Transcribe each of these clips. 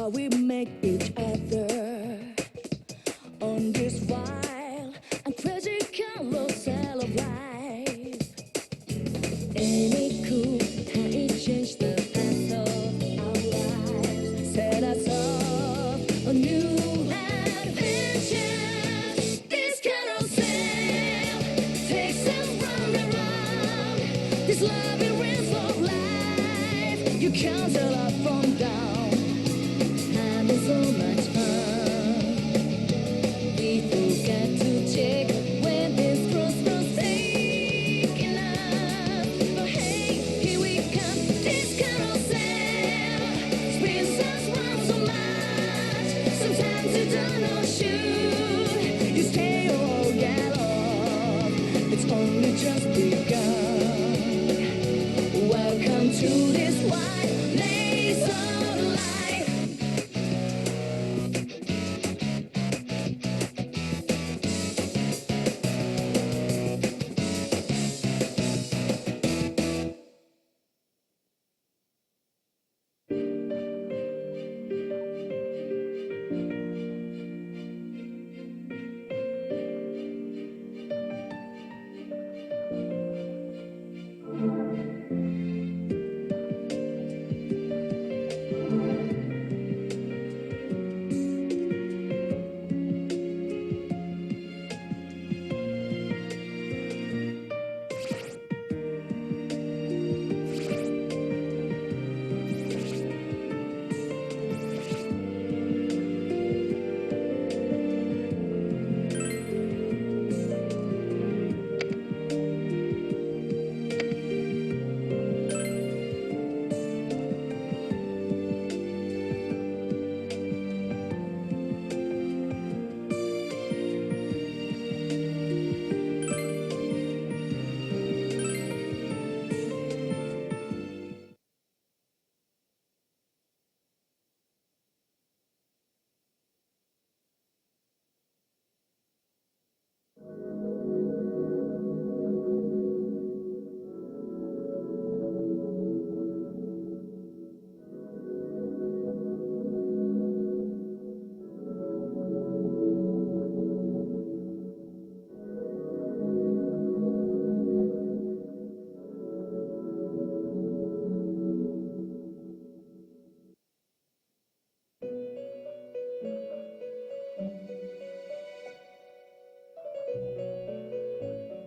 how we make each other on this wild and crazy carousel of life. Any cool time it changed the path of our lives, set us off a new adventure. This carousel takes us round and round this labyrinth of life. You can't tell up from down, having so much fun. We forget to check when this crossroads taking us. But hey, here we come, this carousel spins us round so much. Sometimes you don't know should you stay or get off. It's only just begun. Welcome to this wide maze of life.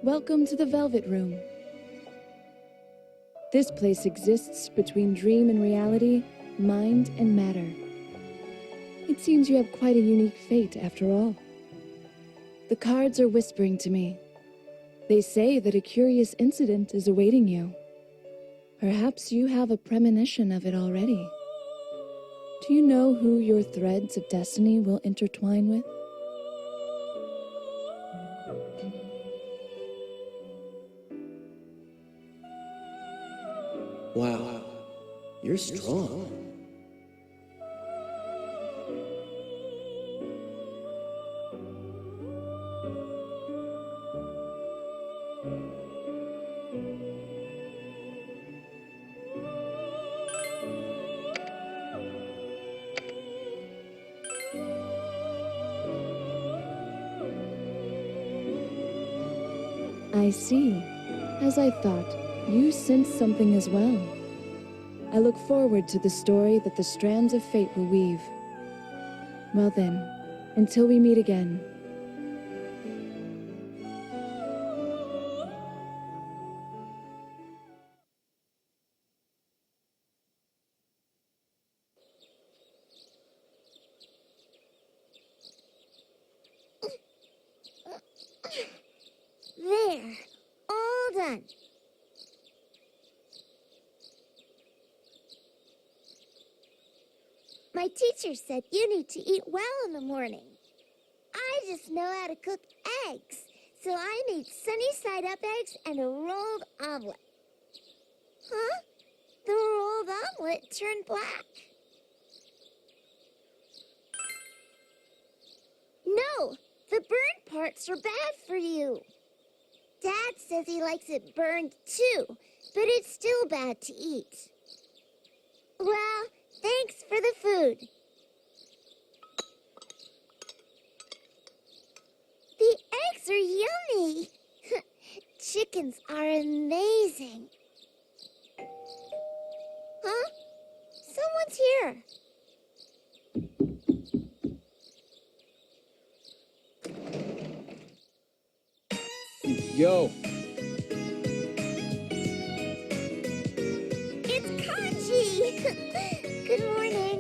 Welcome to the Velvet Room. This place exists between dream and reality, mind and matter. It seems you have quite a unique fate after all. The cards are whispering to me. They say that a curious incident is awaiting you. Perhaps you have a premonition of it already. Do you know who your threads of destiny will intertwine with? Wow, you're strong. I see. As I thought, you sense something as well. I look forward to the story that the strands of fate will weave. Well then, until we meet again. There, all done. My teacher said you need to eat well in the morning. I just know how to cook eggs, so I need sunny-side-up eggs and a rolled omelet. Huh? The rolled omelet turned black. No, the burned parts are bad for you. Dad says he likes it burned too, but it's still bad to eat. Well, thanks for the food. pumpkins are amazing. Huh? Someone's here. Yo, It's Kanji. Good morning.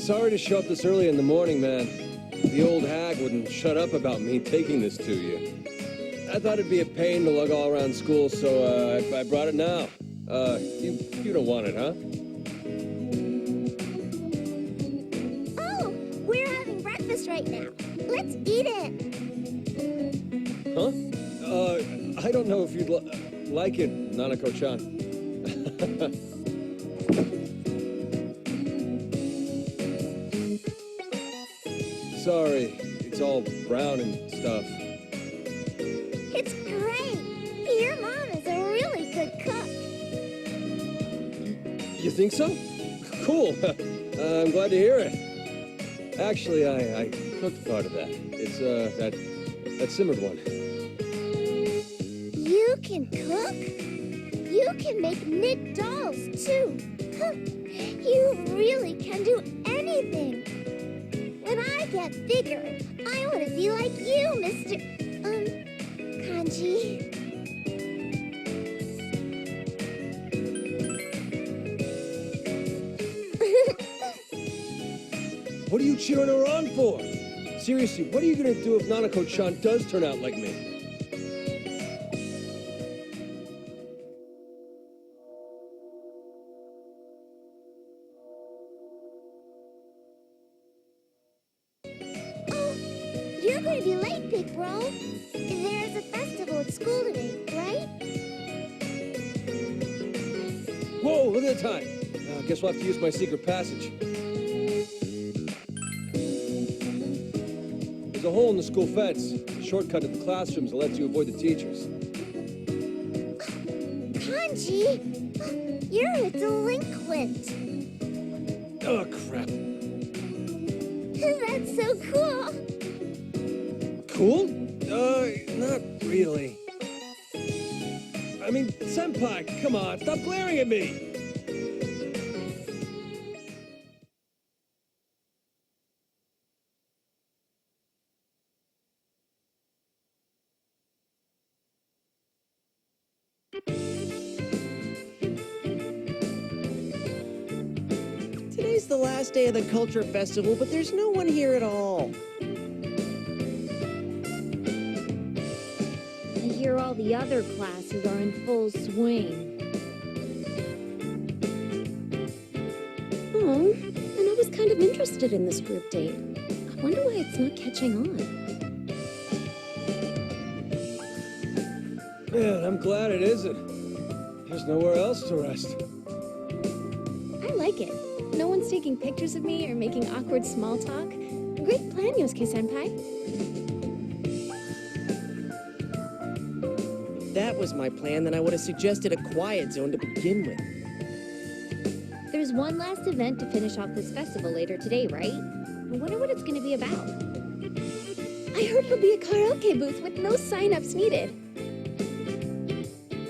sorry to show up this early in the morning, man. The old hag wouldn't shut up about me taking this to you. I thought it'd be a pain to lug all around school, so I brought it now. You don't want it, huh? Oh, we're having breakfast right now. Let's eat it. Huh? I don't know if you'd like it, Nanako-chan. Sorry, it's all brown and stuff. It's great. Your mom is a really good cook. You think so? Cool. I'm glad to hear it. Actually, I cooked part of that. It's, that simmered one. You can cook? You can make knit dolls, too. Huh. You really can do anything. When I get bigger, I want to be like you, Mr. Kanji. What are you cheering her on for? Seriously, what are you gonna do if Nanako-chan does turn out like me? Oh, you're going to be late, big bro. There's a festival at school today, right? Whoa, look at the time. Guess we'll have to use my secret passage. There's a hole in the school fence, a shortcut to the classrooms that lets you avoid the teachers. Kanji, you're a delinquent. Oh, crap. That's so cool. Cool? Not really. I mean, senpai, come on, stop glaring at me! Today's the last day of the Culture Festival, but there's no one here at all. I hear all the other classes are in full swing. Oh, and I was kind of interested in this group date. I wonder why it's not catching on. Man, I'm glad it isn't. There's nowhere else to rest. I like it. No one's taking pictures of me or making awkward small talk. Great plan, Yosuke-senpai. That was my plan, then I would have suggested a quiet zone to begin with. There's one last event to finish off this festival later today, right? I wonder what it's going to be about. I heard it'll be a karaoke booth with no sign-ups needed.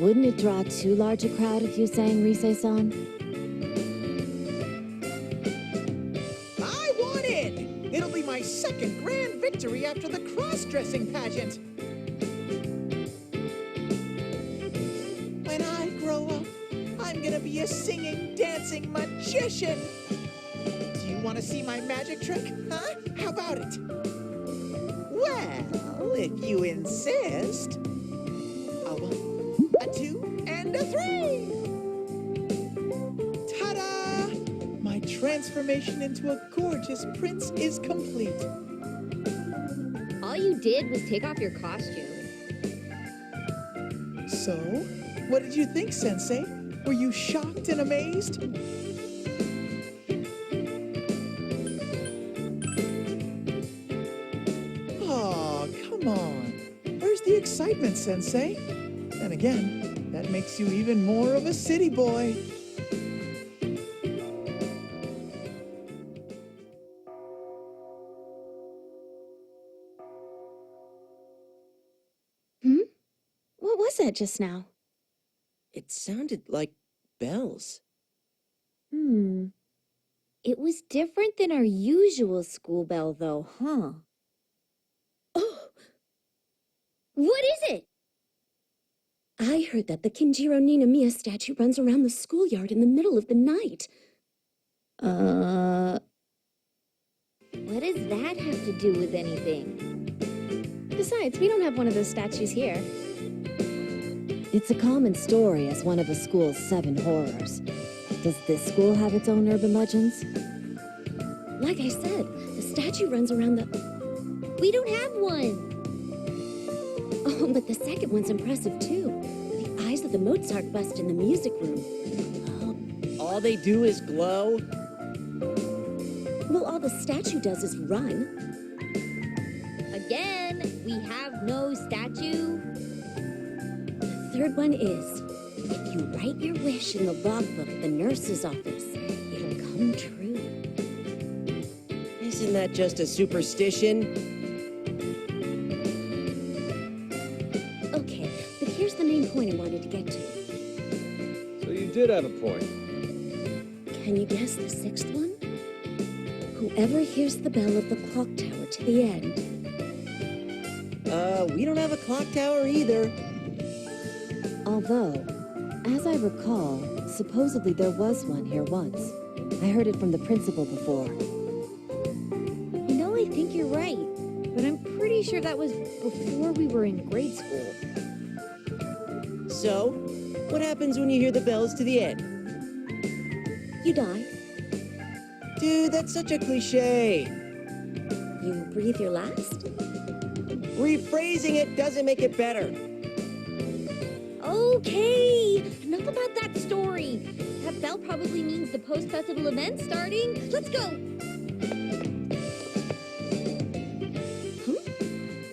Wouldn't it draw too large a crowd if you sang Rise-san? I won it! It'll be my second grand victory after the cross-dressing pageant. When I grow up, I'm gonna be a singing, dancing magician. Do you want to see my magic trick? Huh? How about it? Well, if you insist. A 1, a 2, and a 3! Ta-da! My transformation into a gorgeous prince is complete. All you did was take off your costume. So, what did you think, Sensei? Were you shocked and amazed? Aw, come on. Where's the excitement, Sensei? Then again, that makes you even more of a city boy. that just now? It sounded like bells. It was different than our usual school bell, though, huh? Oh, What is it? I heard that the Kinjiro Ninamiya statue runs around the schoolyard in the middle of the night. What does that have to do with anything? Besides, we don't have one of those statues here. It's a common story as one of the school's 7 horrors. Does this school have its own urban legends? Like I said, the statue runs around the... We don't have one. Oh, but the second one's impressive too. The eyes of the Mozart bust in the music room. All they do is glow? Well, all the statue does is run. Again, we have no statue. The third one is, if you write your wish in the logbook of the nurse's office, it'll come true. Isn't that just a superstition? Okay, but here's the main point I wanted to get to. So you did have a point. Can you guess the 6th one? Whoever hears the bell of the clock tower to the end. We don't have a clock tower either. Although, as I recall, supposedly there was one here once. I heard it from the principal before. You know, I think you're right, but I'm pretty sure that was before we were in grade school. So, what happens when you hear the bells to the end? You die. Dude, that's such a cliche. You breathe your last. Rephrasing it doesn't make it better. Okay, enough about that story. That bell probably means the post-festival event's starting. Let's go.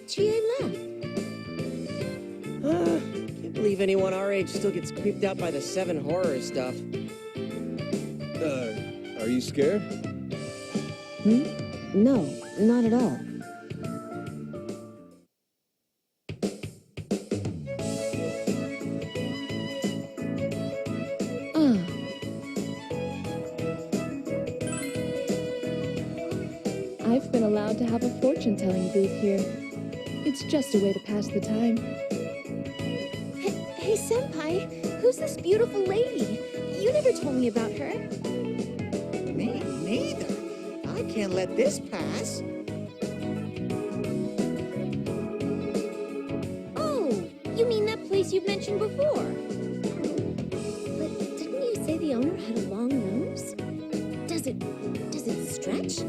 GA left. Can't believe anyone our age still gets creeped out by the 7 horror stuff. Are you scared? No, not at all. I've been allowed to have a fortune-telling booth here. It's just a way to pass the time. Hey, Senpai, who's this beautiful lady? You never told me about her. Me neither. I can't let this pass. Oh, you mean that place you've mentioned before? But didn't you say the owner had a long nose? Does it stretch?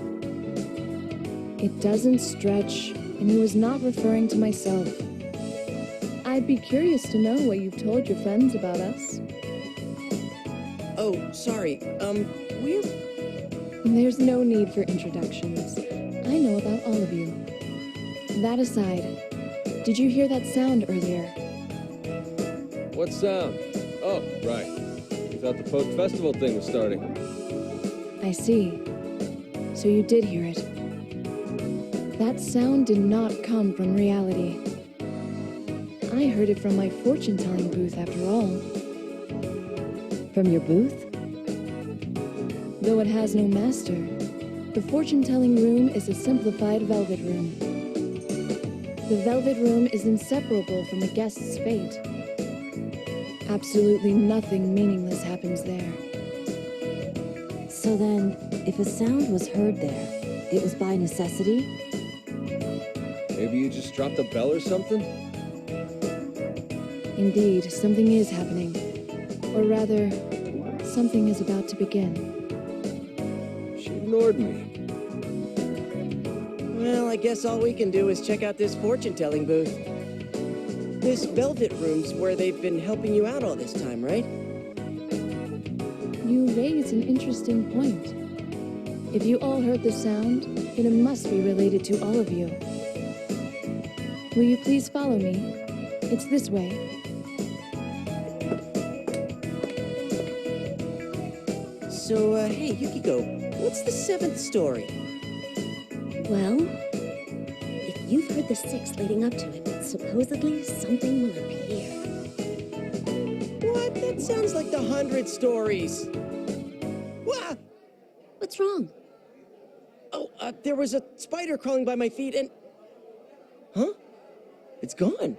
It doesn't stretch, and he was not referring to myself. I'd be curious to know what you've told your friends about us. Oh, sorry. We're... There's no need for introductions. I know about all of you. That aside, did you hear that sound earlier? What sound? Oh, right. You thought the post-festival thing was starting. I see. So you did hear it. That sound did not come from reality. I heard it from my fortune-telling booth after all. From your booth? Though it has no master, the fortune-telling room is a simplified velvet room. The velvet room is inseparable from a guest's fate. Absolutely nothing meaningless happens there. So then, if a sound was heard there, it was by necessity? Maybe you just dropped a bell or something? Indeed, something is happening. Or rather, something is about to begin. She ignored me. Well, I guess all we can do is check out this fortune-telling booth. This velvet room's where they've been helping you out all this time, right? You raise an interesting point. If you all heard the sound, then it must be related to all of you. Will you please follow me? It's this way. So, hey, Yukiko, what's the 7th story? Well, if you've heard the 6 leading up to it, supposedly something will appear. That sounds like the 100 stories. Wah! What's wrong? Oh, there was a spider crawling by my feet and... Huh? It's gone.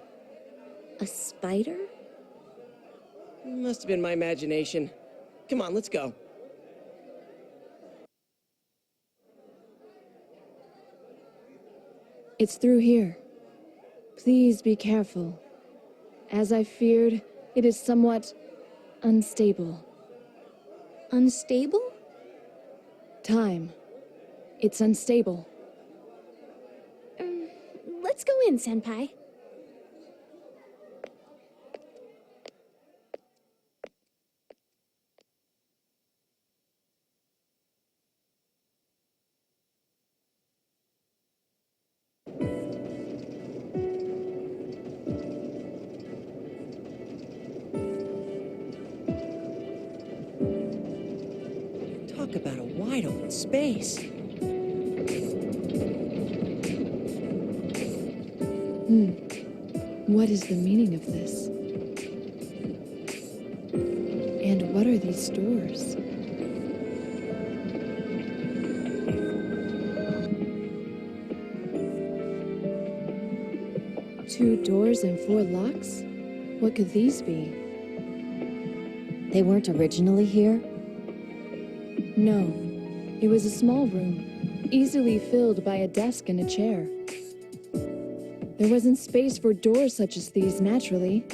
A spider? Must have been my imagination. Come on, let's go. It's through here. Please be careful. As I feared, it is somewhat unstable. Unstable? Time. It's unstable. Let's go in, Senpai. Talk about a wide open space. What is the meaning of this? And what are these doors? Two doors and 4 locks? What could these be? They weren't originally here? No. It was a small room, easily filled by a desk and a chair. There wasn't space for doors such as these naturally.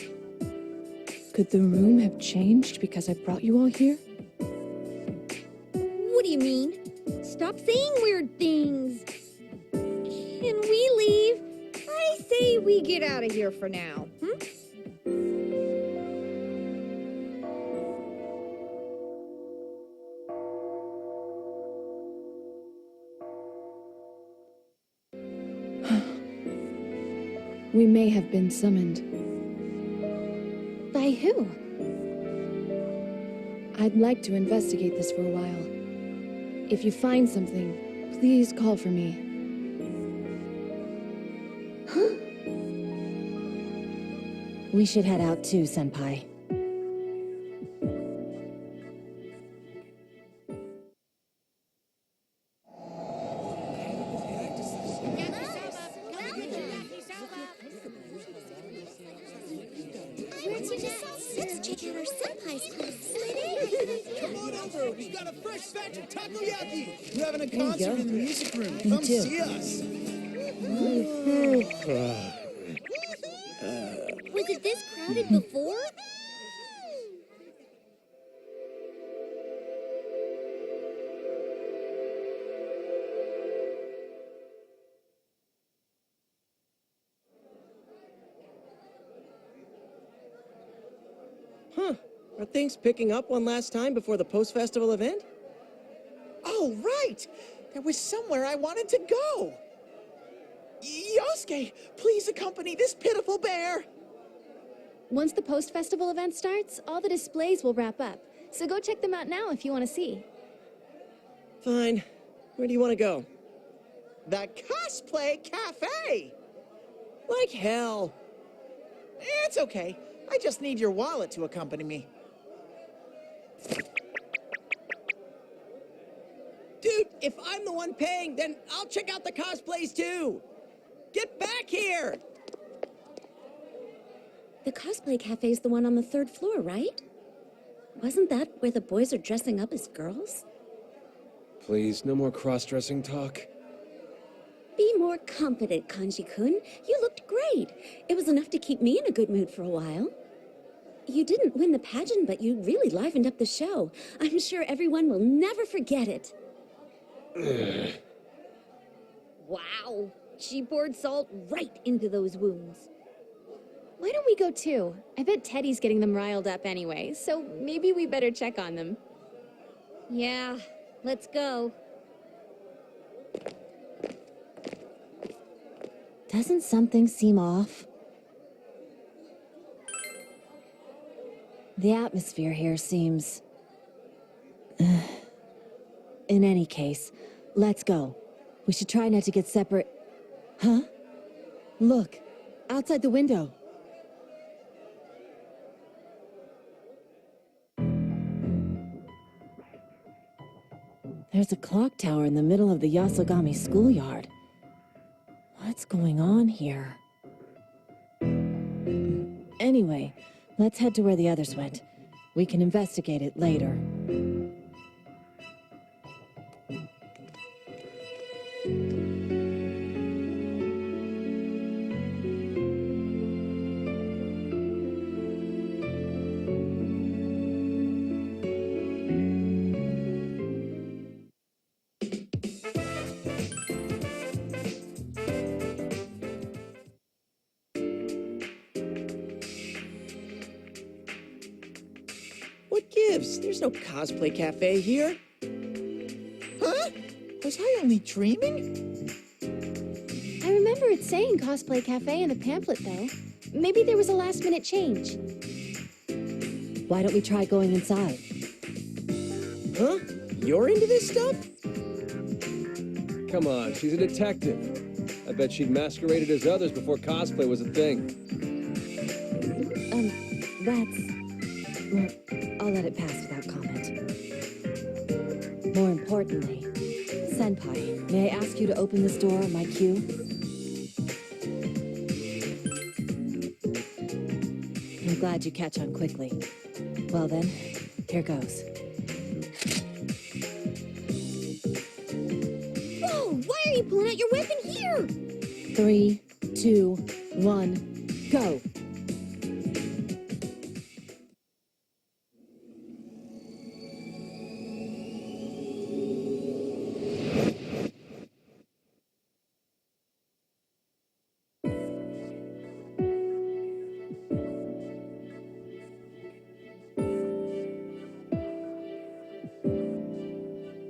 Could the room have changed because I brought you all here? What do you mean? Stop saying weird things. Can we leave? I say we get out of here for now. We may have been summoned. By who? I'd like to investigate this for a while. If you find something, please call for me. We should head out too, Senpai. Let's check out our senpai's place. Come on over. We've got a fresh batch of takoyaki. We're having a you concert go. in the music room. Me Come too. see us. Was it this crowded before? Huh. Are things picking up one last time before the post-festival event? Oh, right. There was somewhere I wanted to go. Yosuke, please accompany this pitiful bear. Once the post-festival event starts, all the displays will wrap up. So go check them out now if you want to see. Fine. Where do you want to go? The Cosplay Cafe. Like hell. It's okay. I just need your wallet to accompany me. Dude, if I'm the one paying, then I'll check out the cosplays too. Get back here! The cosplay cafe's the one on the 3rd floor, right? Wasn't that where the boys are dressing up as girls? Please, no more cross-dressing talk. Be more confident, Kanji-kun. You looked great. It was enough to keep me in a good mood for a while. You didn't win the pageant, but you really livened up the show. I'm sure everyone will never forget it. Wow. She poured salt right into those wounds. Why don't we go too? I bet Teddy's getting them riled up anyway, so maybe we better check on them. Yeah, let's go. Doesn't something seem off? The atmosphere here seems... In any case, let's go. We should try not to get separate... Huh? Look, outside the window. There's a clock tower in the middle of the Yasogami schoolyard. What's going on here? Anyway, let's head to where the others went. We can investigate it later. What gives? There's no cosplay cafe here. Huh? Was I only dreaming? I remember it saying Cosplay Cafe in the pamphlet, though. Maybe there was a last-minute change. Why don't we try going inside? Huh? You're into this stuff? Come on, she's a detective. I bet she'd masqueraded as others before cosplay was a thing. Well, I'll let it pass without comment. More importantly, Senpai, may I ask you to open this door on my cue? I'm glad you catch on quickly. Well then, here goes. Whoa! Why are you pulling out your weapon here? 3, 2, 1, go!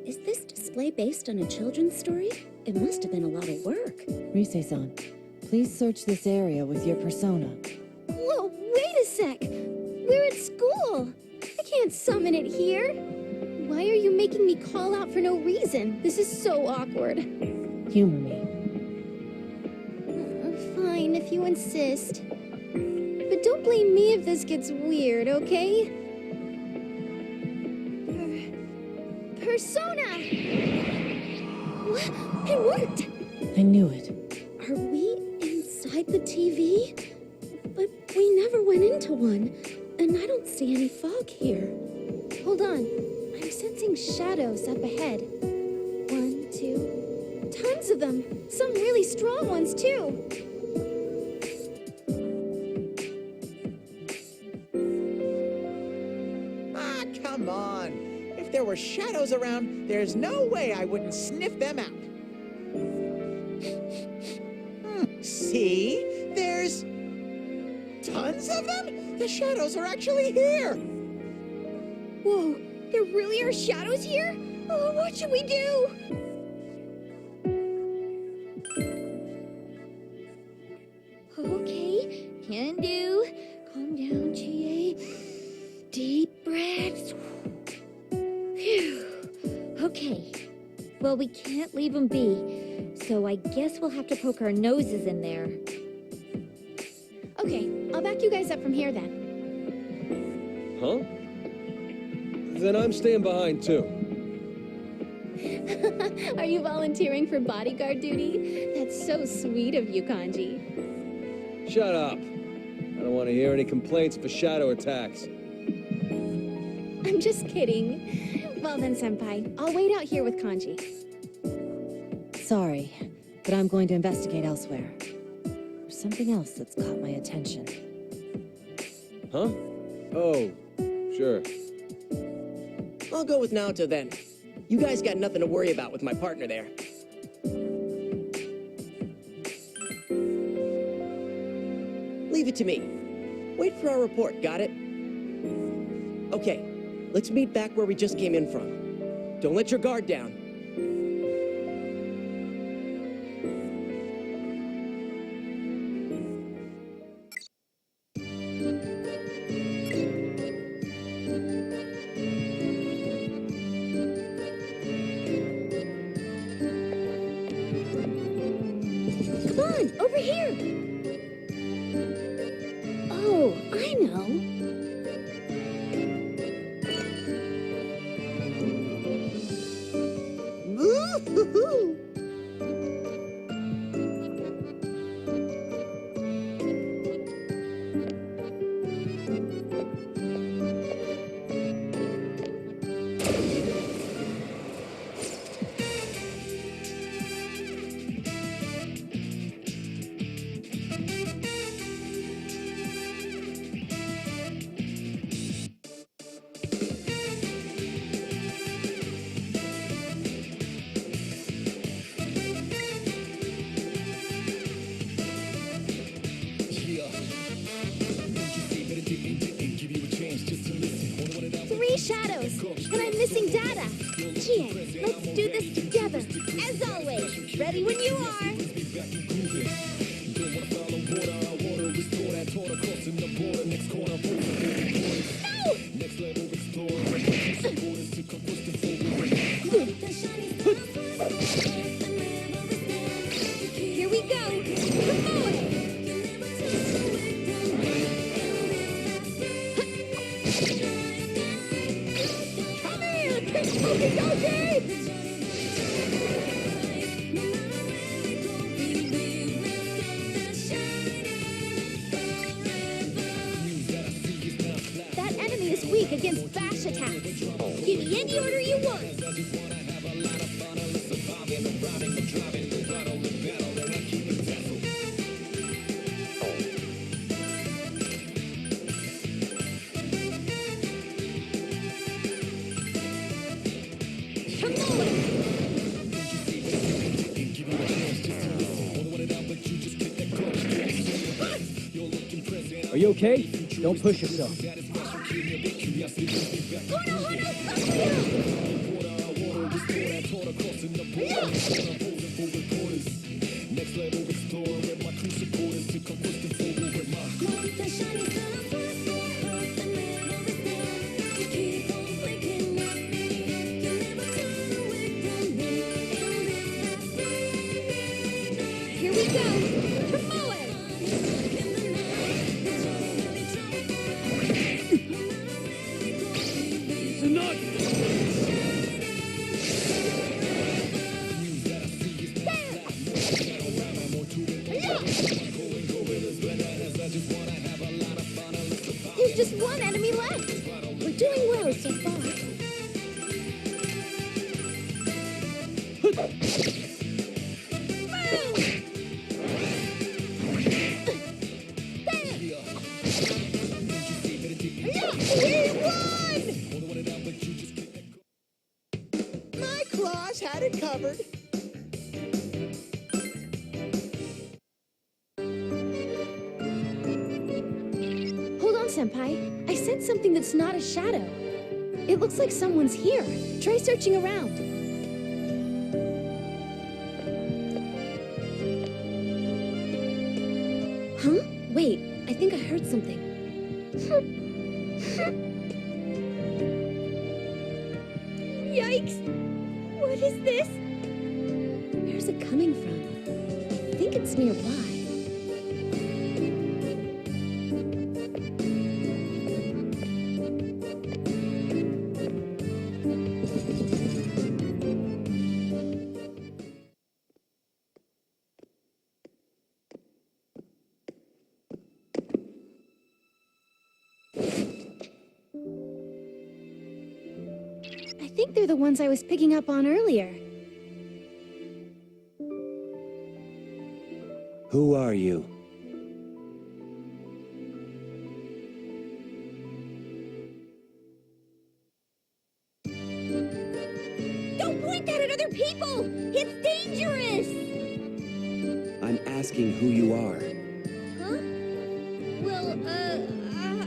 Is this display based on a children's story? It must have been a lot of work. Rise-san, please search this area with your persona. Whoa, wait a sec! We're at school! I can't summon it here! Why are you making me call out for no reason? This is so awkward. Humor me. Fine, if you insist. But don't blame me if this gets weird, okay? Persona! What? It worked! I knew it. Are we inside the TV? But we never went into one, and I don't see any fog here. Hold on. I'm sensing shadows up ahead. 1, 2... Tons of them! Some really strong ones, too! Ah, come on. If there were shadows around, there's no way I wouldn't sniff them out. See? There's tons of them? The shadows are actually here. Whoa, there really are shadows here? Oh, what should we do? Okay, can do. Calm down, GA. Deep breaths. Phew. Okay. Well, we can't leave them be, so I guess we'll have to poke our noses in there. Okay, I'll back you guys up from here then. Huh? Then I'm staying behind too. Are you volunteering for bodyguard duty? That's so sweet of you, Kanji. Shut up. I don't want to hear any complaints for shadow attacks. I'm just kidding. Well then, Senpai, I'll wait out here with Kanji. Sorry, but I'm going to investigate elsewhere. There's something else that's caught my attention. Huh? Oh, sure. I'll go with Naoto then. You guys got nothing to worry about with my partner there. Leave it to me. Wait for our report, got it? Okay, let's meet back where we just came in from. Don't let your guard down. Come on, over here! Oh, I know. missing data. GA, let's do this together. As always, ready when you are. Here we go. Come on. Come here, big smoky donkey! That enemy is weak against bash attacks. Give me any order you want. Come on! Are you okay? Don't push yourself. Here we go! Come on! There's just one enemy left. We're doing well so far. My claws had it covered. Hold on, Senpai. I sense something that's not a shadow. It looks like someone's here. Try searching around. Huh? Wait, I think I heard something. Yikes! What is this? Where's it coming from? I think it's nearby. I think they're the ones I was picking up on earlier. Who are you? Don't point that at other people! It's dangerous! I'm asking who you are. Huh? Well,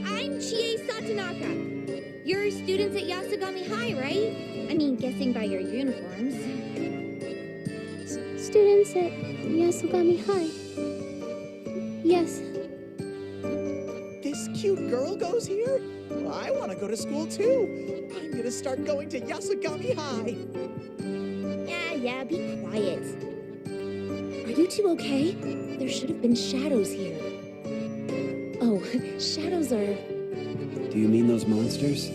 I'm Chie Satonaka. You're students at Yasugami High, right? I mean, guessing by your uniforms. Students at Yasugami High. Yes. This cute girl goes here? Well, I want to go to school too. I'm gonna start going to Yasugami High. Yeah, be quiet. Are you two okay? There should have been shadows here. Oh, shadows are... Do you mean those monsters?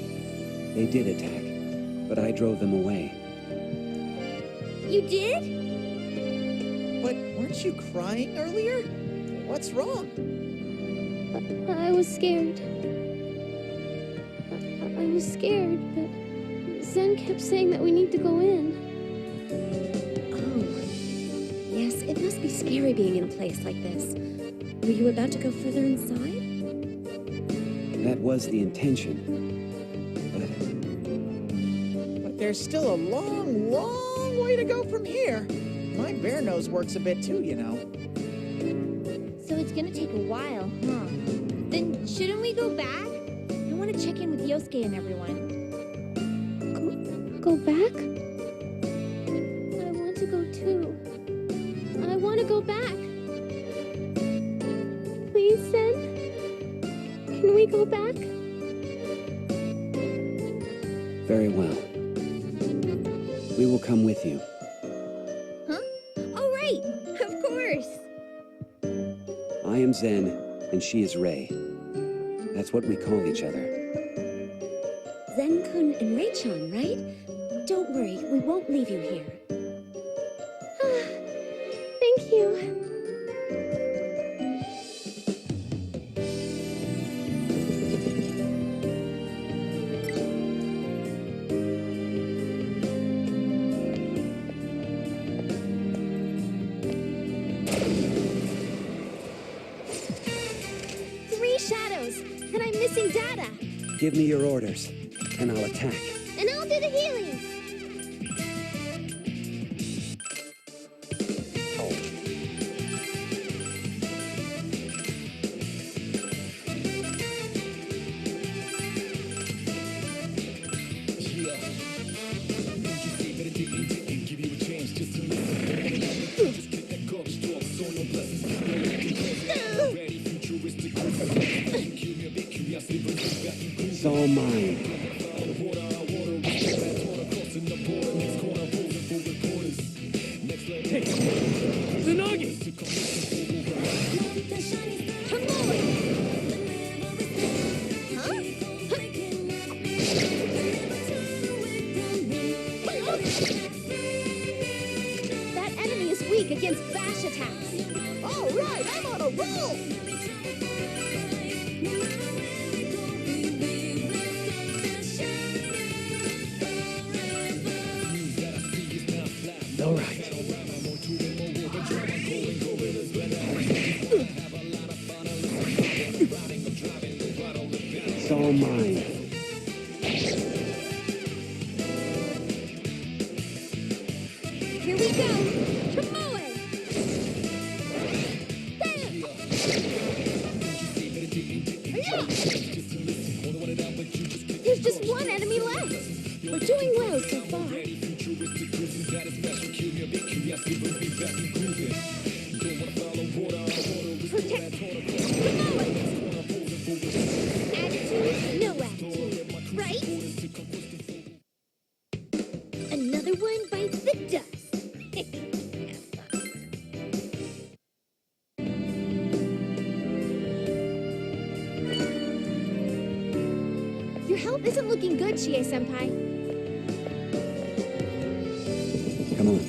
They did attack, but I drove them away. You did? But weren't you crying earlier? What's wrong? I was scared. I was scared, but Zen kept saying that we need to go in. Oh. Yes, it must be scary being in a place like this. Were you about to go further inside? That was the intention. But there's still a long, long way to go from here. My bear nose works a bit too, you know. So it's gonna take a while, huh? Then shouldn't we go back? I want to check in with Yosuke and everyone. go back? I want to go too. I want to go back. Please, Zen? Can we go back? Very well. We will come with you. Huh? Oh, right! Of course! I am Zen, and she is Rei. That's what we call each other. Zen-kun and Rei-chan, right? Don't worry, we won't leave you here. Thank you. 3 shadows, and I'm missing data. Give me your orders, and I'll attack. And I'll do the healing. It's all mine. That enemy is weak against bash attacks. All right, I'm on a roll. All right. It's all mine. Here we go. Kamoe! There's just one enemy left. We're doing well so far. Protect. Kamoe! Attitude, no attitude. Right? Another one bites the dust. Your health isn't looking good, Chie-senpai. Come on.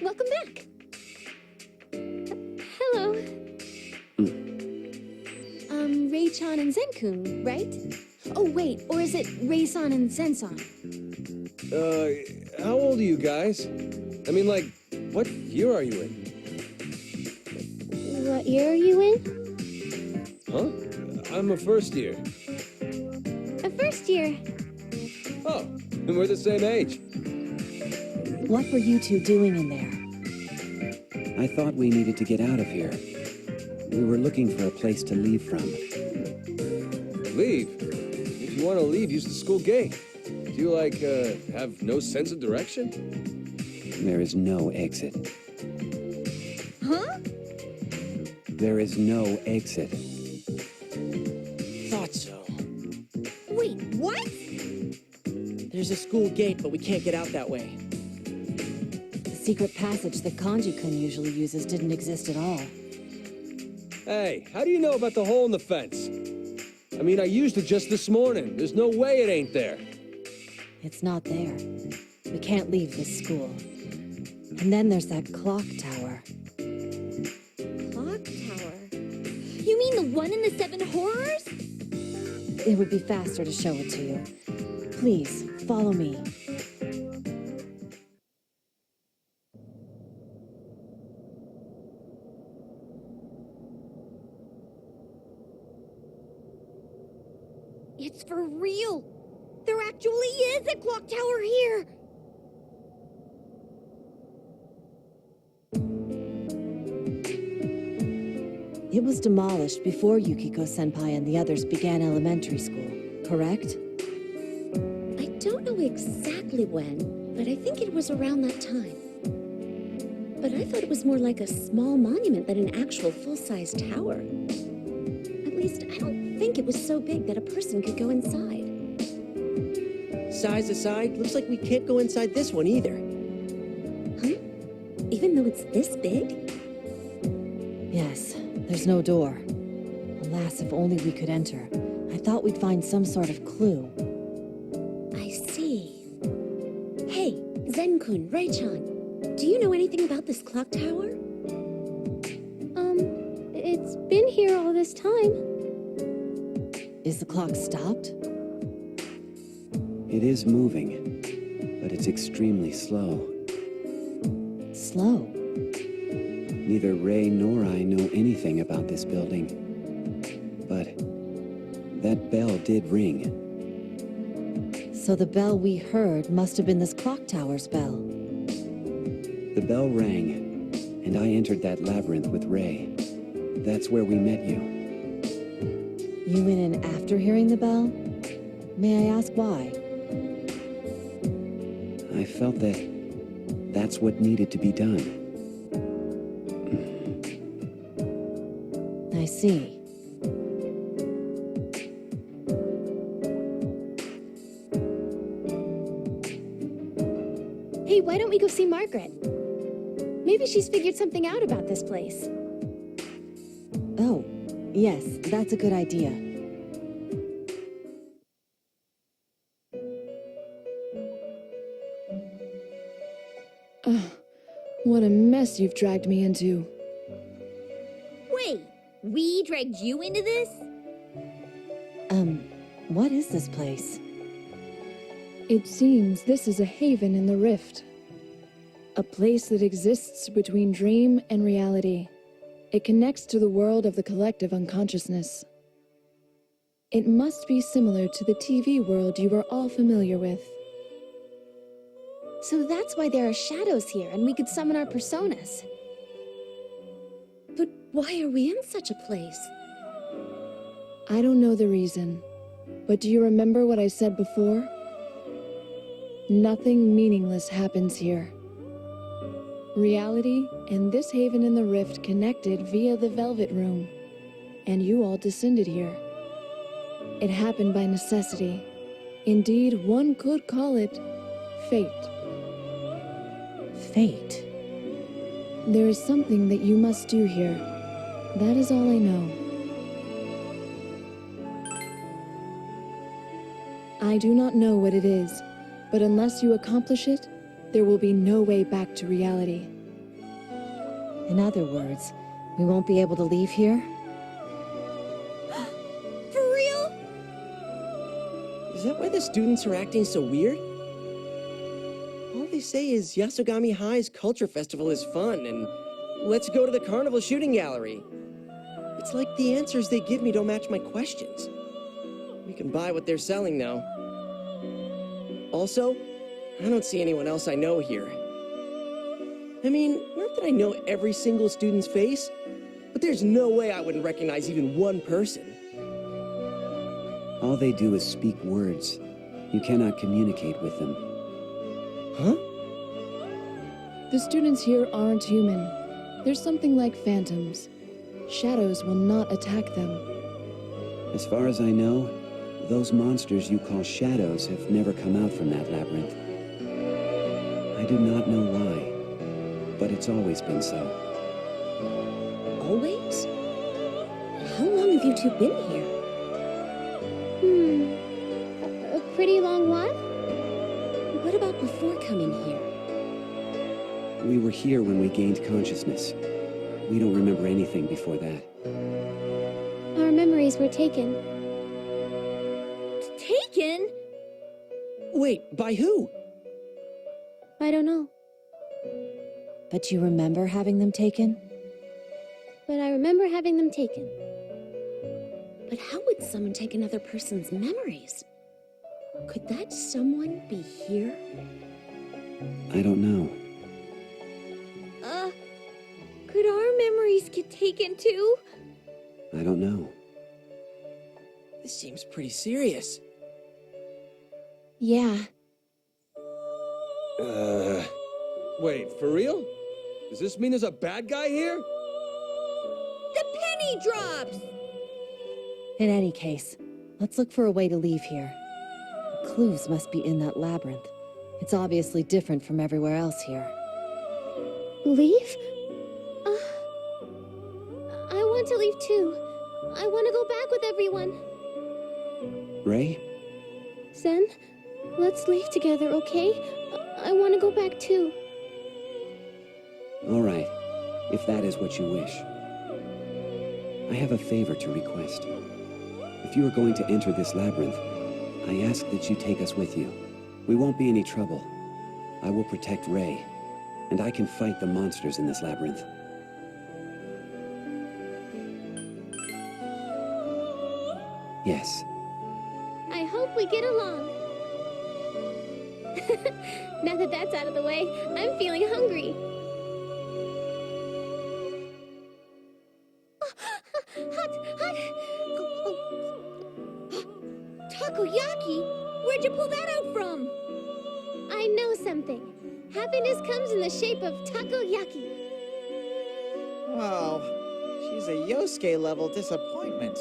Welcome back. Hello. Rei-chan and Zen-kun, right? Oh, wait, or is it Rei-san and Zen-san? How old are you guys? I mean, like, what year are you in? What year are you in? Huh? I'm a first year. A first year. Oh, and we're the same age. What were you two doing in there? I thought we needed to get out of here. We were looking for a place to leave from. Leave? If you want to leave, use the school gate. Do you, like, have no sense of direction? There is no exit. Huh? There is no exit. Thought so. Wait, what? There's a school gate, but we can't get out that way. The secret passage that Kanji-kun usually uses didn't exist at all. Hey, how do you know about the hole in the fence? I mean, I used it just this morning. There's no way it ain't there. It's not there. We can't leave this school. And then there's that clock tower. Clock tower? You mean the one in the 7 horrors? It would be faster to show it to you. Please, follow me. It's for real. There actually is a clock tower here. It was demolished before Yukiko-senpai and the others began elementary school, correct? I don't know exactly when, but I think it was around that time. But I thought it was more like a small monument than an actual full-size tower. At least, I don't think it was so big that a person could go inside. Size aside, looks like we can't go inside this one either. Huh? Even though it's this big? Yes, there's no door. Alas, if only we could enter. I thought we'd find some sort of clue. I see. Hey, Zen-kun, Ray-chan, do you know anything about this clock tower? It's been here all this time. Is the clock stopped? It is moving, but it's extremely slow. Slow. Neither Ray nor I know anything about this building. But that bell did ring. So the bell we heard must have been this clock tower's bell. The bell rang, and I entered that labyrinth with Ray. That's where we met you. You went in after hearing the bell? May I ask why? I felt that that's what needed to be done. I see. Hey, why don't we go see Margaret? Maybe she's figured something out about this place. Oh, yes, that's a good idea. What a mess you've dragged me into. Wait, we dragged you into this? What is this place? It seems this is a haven in the rift. A place that exists between dream and reality. It connects to the world of the collective unconsciousness. It must be similar to the TV world you are all familiar with. So that's why there are shadows here, and we could summon our personas. But why are we in such a place? I don't know the reason, but do you remember what I said before? Nothing meaningless happens here. Reality and this haven in the rift connected via the Velvet Room, and you all descended here. It happened by necessity. Indeed, one could call it fate. Fate. There is something that you must do here. That is all I know. I do not know what it is, but unless you accomplish it, there will be no way back to reality. In other words, we won't be able to leave here? For real? Is that why the students are acting so weird? All they say is Yasogami High's Culture Festival is fun, and let's go to the Carnival Shooting Gallery. It's like the answers they give me don't match my questions. We can buy what they're selling now. Also, I don't see anyone else I know here. I mean, not that I know every single student's face, but there's no way I wouldn't recognize even one person. All they do is speak words. You cannot communicate with them. Huh? The students here aren't human. They're something like phantoms. Shadows will not attack them. As far as I know, those monsters you call shadows have never come out from that labyrinth. I do not know why, but it's always been so. Always? How long have you two been here? A pretty long while? What about before coming here? We were here when we gained consciousness. We don't remember anything before that. Our memories were taken. Taken? Wait, by who? I don't know, But you remember having them taken? but I remember having them taken. But how would someone take another person's memories? Could that someone be here? I don't know. Could our memories get taken too? I don't know. This seems pretty serious. Yeah. Wait, for real? Does this mean there's a bad guy here? The penny drops! In any case, let's look for a way to leave here. Clues must be in that labyrinth. It's obviously different from everywhere else here. Leave? I want to leave too. I want to go back with everyone. Ray? Zen, let's leave together, okay? I want to go back too. All right, if that is what you wish. I have a favor to request. If you are going to enter this labyrinth, I ask that you take us with you. We won't be any trouble. I will protect Ray, and I can fight the monsters in this labyrinth. Yes. I hope we get along. Now that that's out of the way, I'm feeling hungry. Hot. Takoyaki? Where'd you pull that out from? I know something. Happiness comes in the shape of takoyaki. Wow, she's a Yosuke-level disappointment.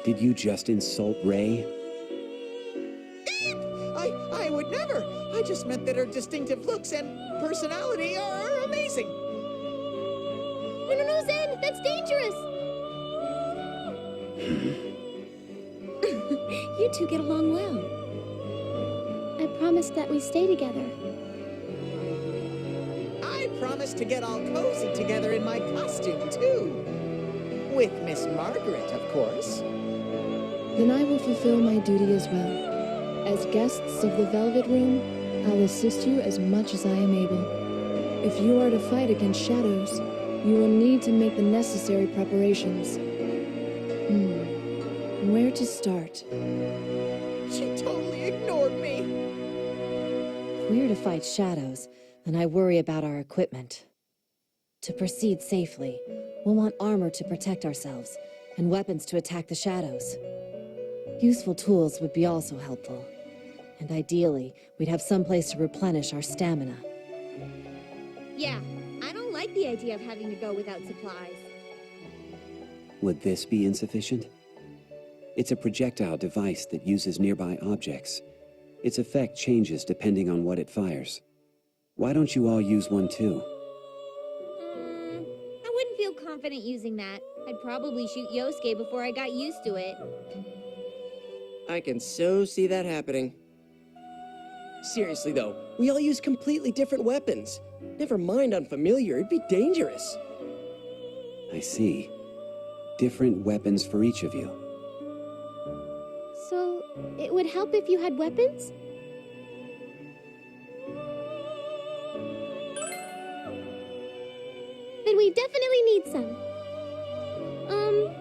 Did you just insult Ray? I would never. I just meant that her distinctive looks and personality are amazing. No, Zen, that's dangerous. You two get along well. I promised that we stay together. I promised to get all cozy together in my costume, too. With Miss Margaret, of course. Then I will fulfill my duty as well. As guests of the Velvet Room, I'll assist you as much as I am able. If you are to fight against shadows, you will need to make the necessary preparations. Where to start? She totally ignored me. If we're to fight shadows, then I worry about our equipment. To proceed safely, we'll want armor to protect ourselves, and weapons to attack the shadows. Useful tools would be also helpful. And ideally, we'd have some place to replenish our stamina. Yeah, I don't like the idea of having to go without supplies. Would this be insufficient? It's a projectile device that uses nearby objects. Its effect changes depending on what it fires. Why don't you all use one too? I wouldn't feel confident using that. I'd probably shoot Yosuke before I got used to it. I can so see that happening. Seriously though, we all use completely different weapons. Never mind unfamiliar, it'd be dangerous. I see. Different weapons for each of you. So, it would help if you had weapons? Then we definitely need some.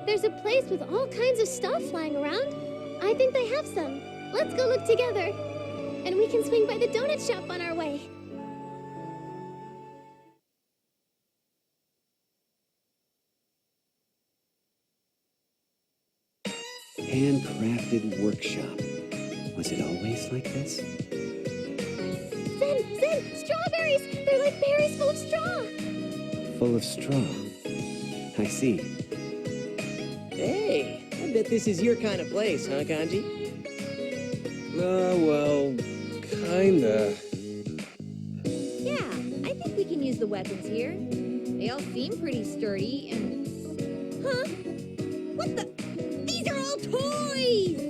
There's a place with all kinds of stuff flying around. I think they have some. Let's go look together. And we can swing by the donut shop on our way. Handcrafted workshop. Was it always like this? Zen, strawberries! They're like berries full of straw. Full of straw. I see. Hey, I bet this is your kind of place, huh, Kanji? Well, kinda. Yeah, I think we can use the weapons here. They all seem pretty sturdy and... Huh? What the... These are all toys!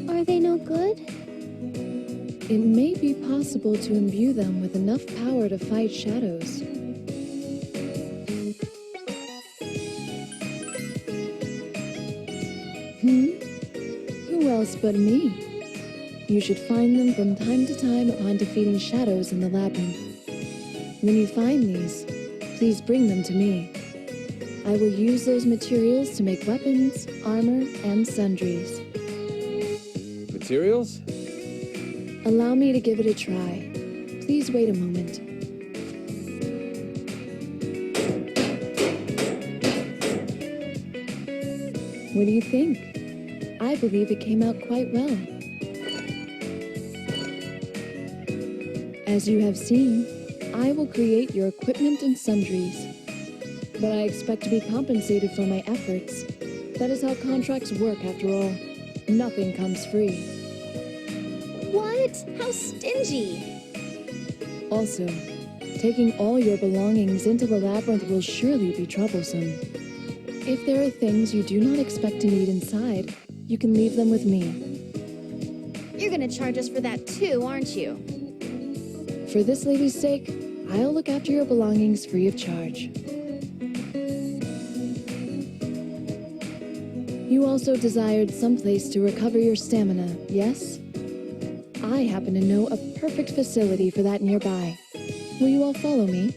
Are they no good? It may be possible to imbue them with enough power to fight shadows. Who else but me? You should find them from time to time upon defeating shadows in the labyrinth. When you find these, please bring them to me. I will use those materials to make weapons, armor, and sundries. Materials? Allow me to give it a try. Please wait a moment. What do you think? I believe it came out quite well. As you have seen, I will create your equipment and sundries. But I expect to be compensated for my efforts. That is how contracts work, after all. Nothing comes free. What? How stingy! Also, taking all your belongings into the labyrinth will surely be troublesome. If there are things you do not expect to need inside, you can leave them with me. You're gonna charge us for that too, aren't you? For this lady's sake, I'll look after your belongings free of charge. You also desired some place to recover your stamina, yes? I happen to know a perfect facility for that nearby. Will you all follow me?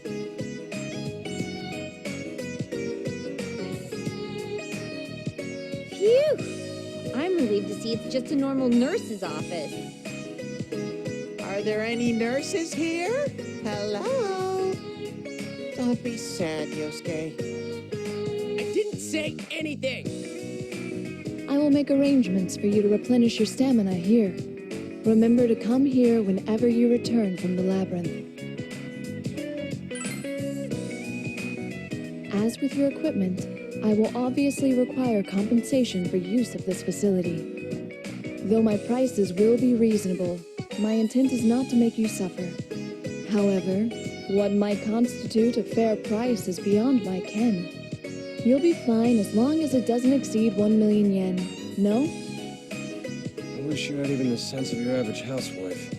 Phew! I'm relieved to see it's just a normal nurse's office. Are there any nurses here? Hello? Don't be sad, Yosuke. I didn't say anything! I will make arrangements for you to replenish your stamina here. Remember to come here whenever you return from the labyrinth. As with your equipment, I will obviously require compensation for use of this facility. Though my prices will be reasonable, my intent is not to make you suffer. However, what might constitute a fair price is beyond my ken. You'll be fine as long as it doesn't exceed 1 million yen. No? I wish you had even the sense of your average housewife.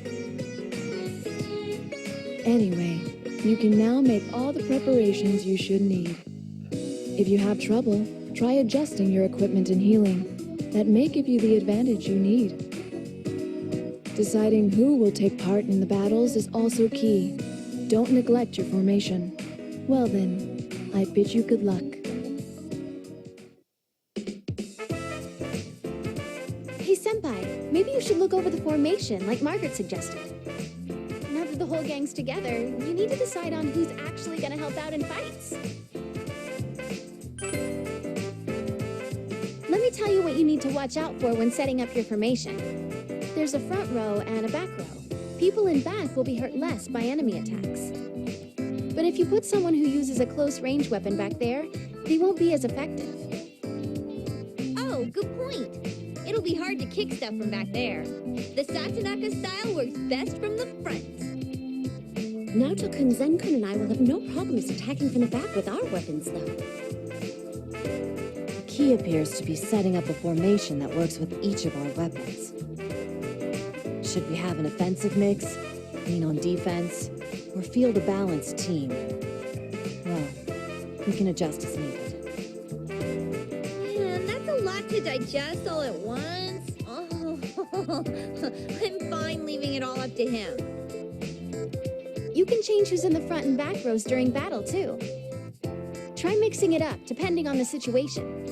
Anyway, you can now make all the preparations you should need. If you have trouble, try adjusting your equipment and healing. That may give you the advantage you need. Deciding who will take part in the battles is also key. Don't neglect your formation. Well then, I bid you good luck. Hey, Senpai, maybe you should look over the formation, like Margaret suggested. Now that the whole gang's together, you need to decide on who's actually gonna help out in fights. Let me tell you what you need to watch out for when setting up your formation. There's a front row and a back row. People in back will be hurt less by enemy attacks. But if you put someone who uses a close-range weapon back there, they won't be as effective. Oh, good point. It'll be hard to kick stuff from back there. The Satonaka style works best from the front. Naoto-kun, Zen-kun, and I will have no problems attacking from the back with our weapons, though. The key appears to be setting up a formation that works with each of our weapons. Should we have an offensive mix, lean on defense, or field a balanced team? Well, we can adjust as needed. Man, that's a lot to digest all at once. Oh, I'm fine leaving it all up to him. You can change who's in the front and back rows during battle, too. Try mixing it up, depending on the situation.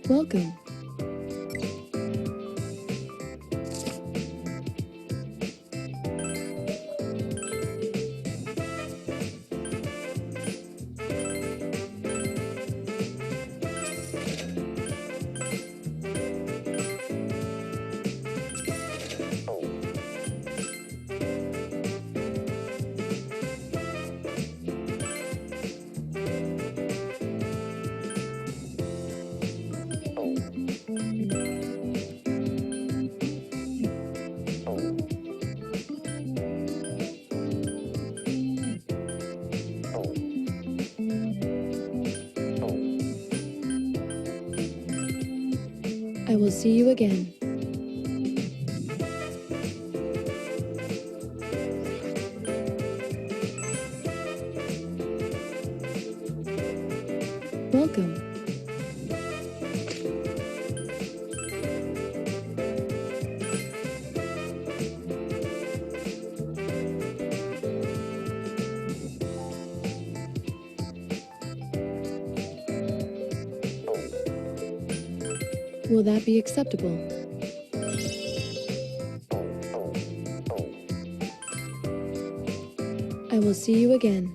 Welcome. will see you again. Welcome. Will that be acceptable? I will see you again.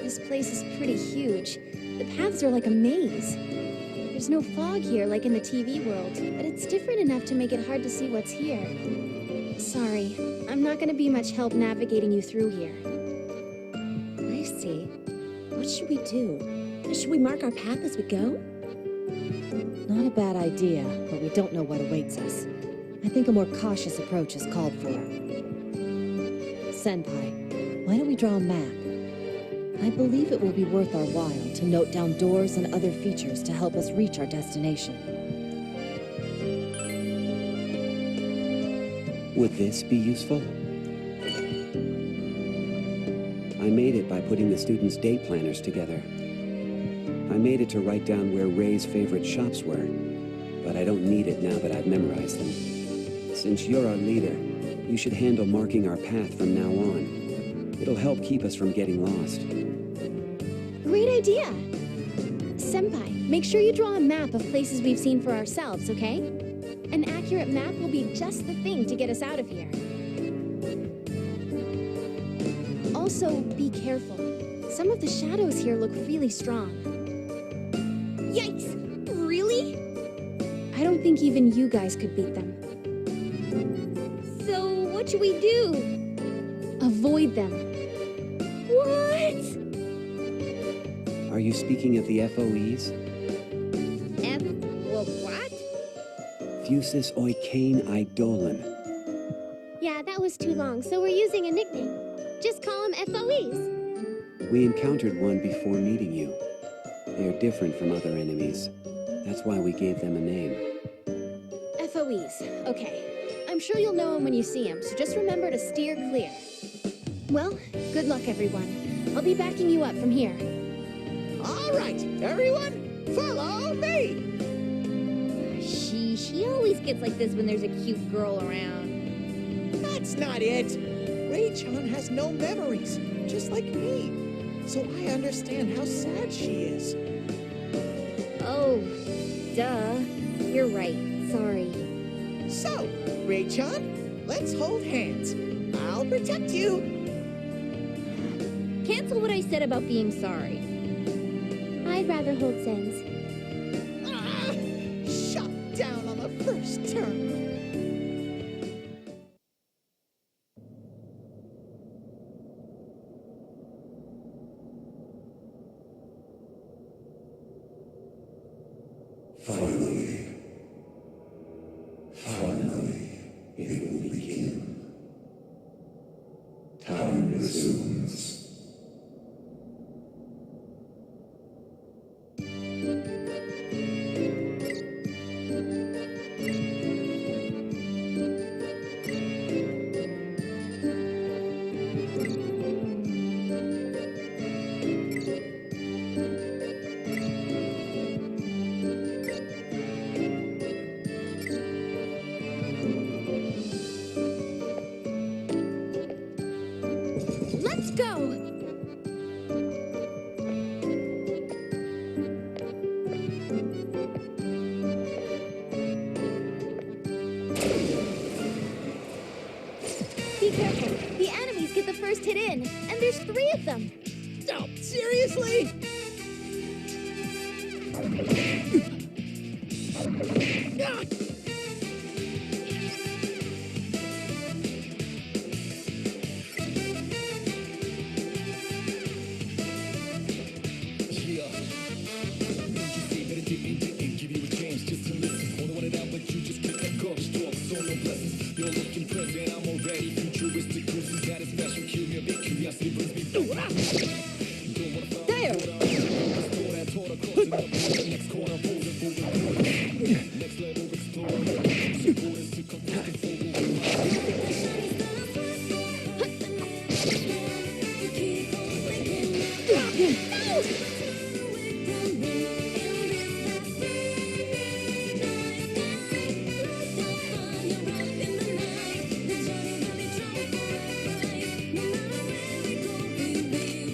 This place is pretty huge. The paths are like a maze. There's no fog here like in the TV world, but it's different enough to make it hard to see what's here. Sorry, I'm not gonna be much help navigating you through here. I see. What should we do? Should we mark our path as we go? Not a bad idea, but we don't know what awaits us. I think a more cautious approach is called for. Senpai, why don't we draw a map? I believe it will be worth our while to note down doors and other features to help us reach our destination. Would this be useful? I made it by putting the students' day planners together. I made it to write down where Ray's favorite shops were, but I don't need it now that I've memorized them. Since you're our leader, you should handle marking our path from now on. It'll help keep us from getting lost. Great idea! Senpai, make sure you draw a map of places we've seen for ourselves, okay? An accurate map will be just the thing to get us out of here. Also, be careful. Some of the shadows here look really strong. Yikes! Really? I don't think even you guys could beat them. So, what should we do? Avoid them. What? Are you speaking of the FOEs? Well, what? Fusus oikain idolin. Yeah, that was too long, so we're using a nickname. Just call them FOEs. We encountered one before meeting you. They are different from other enemies. That's why we gave them a name. FOEs. Okay. I'm sure you'll know them when you see them, so just remember to steer clear. Well, good luck, everyone. I'll be backing you up from here. All right, everyone, follow me. She always gets like this when there's a cute girl around. That's not it. Ray-chan has no memories, just like me. So I understand how sad she is. Oh, duh. You're right. Sorry. So, Ray-chan, let's hold hands. I'll protect you. Cancel what I said about being sorry. I'd rather hold Sen's. Ah, shut down on the first turn. Finally, it will begin. Time resumes. Let's go! dragon, and there's 3 of them. Oh, seriously? Ah!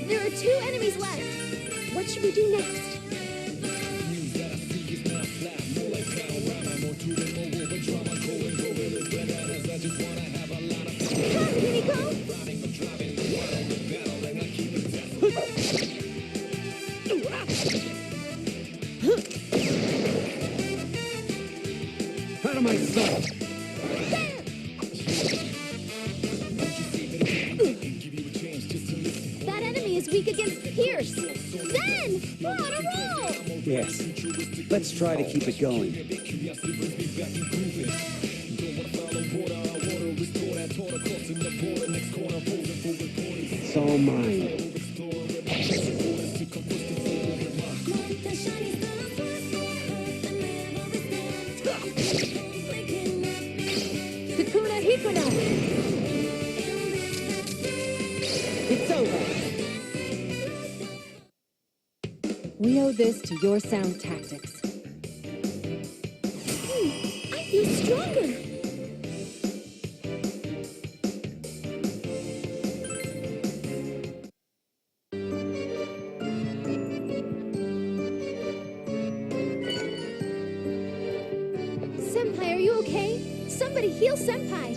There are 2 enemies left. What should we do next? Come, Himiko! Out of my sight! That enemy is weak against Pierce. Zen! We're on a roll! Yes. Let's try to keep it going. It's all mine. Hakuna Hikuna! It's over. We owe this to your sound tactics. I feel stronger. Senpai, are you okay? Somebody heal Senpai.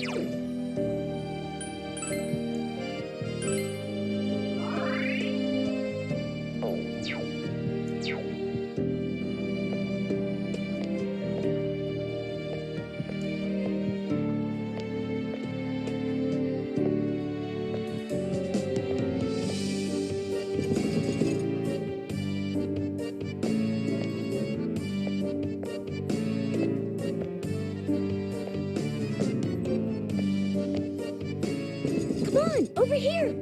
Come on, over here.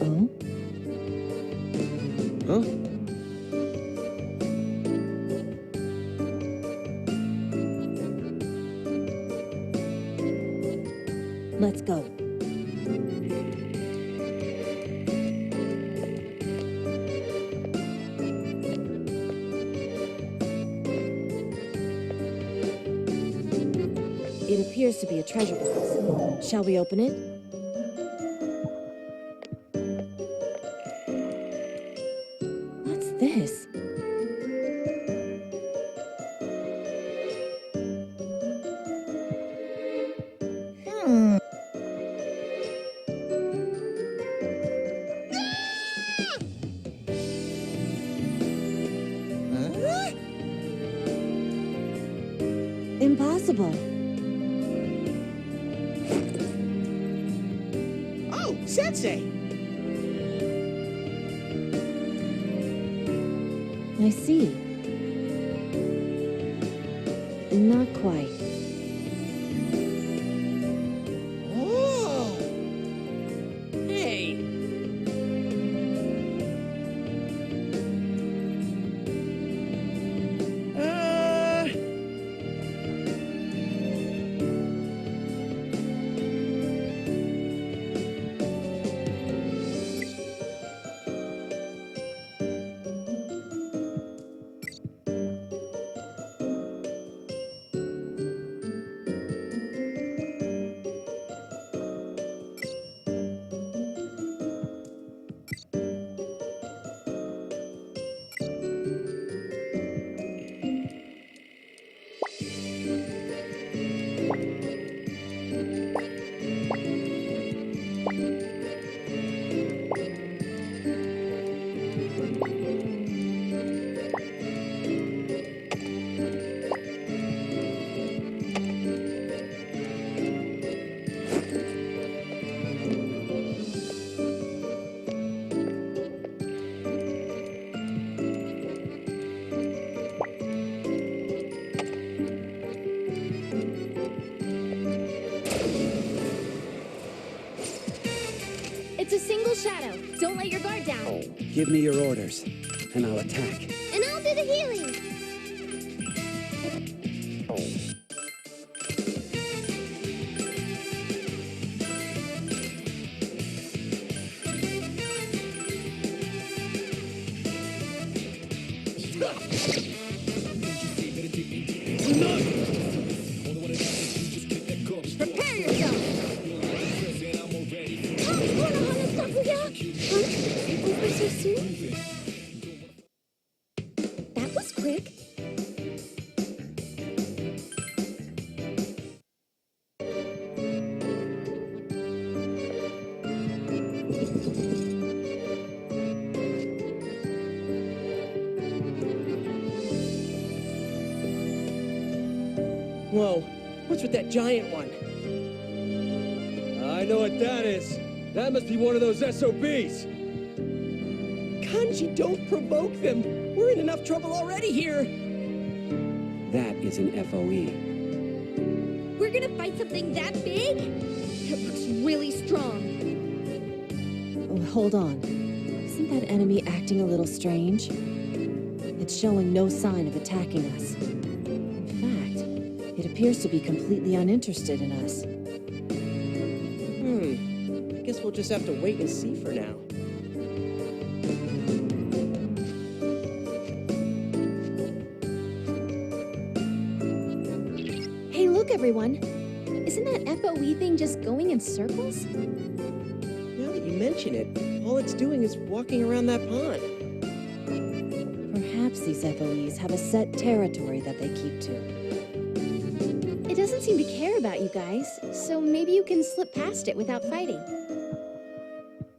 Oh? Huh? Let's go. It appears to be a treasure box. Shall we open it? What's this? Huh? Impossible. Oh, Sensei! I see. Not quite. Oh! Hey! It's a single shadow. Don't let your guard down. Give me your orders, and I'll attack. And I'll do the healing. Prepare yourself. Over so soon? That was quick. Whoa, what's with that giant one? I know what that is. That must be one of those SOBs. Kanji, don't provoke them. We're in enough trouble already here. That is an FOE. We're gonna fight something that big? It looks really strong. Oh, hold on. Isn't that enemy acting a little strange? It's showing no sign of attacking us. In fact, it appears to be completely uninterested in us. I guess we'll just have to wait and see for now. Hey, look, everyone. Isn't that FOE thing just going in circles? Now that you mention it, all it's doing is walking around that pond. Perhaps these FOEs have a set territory that they keep to. It doesn't seem to care about you guys, so maybe you can slip past it without fighting.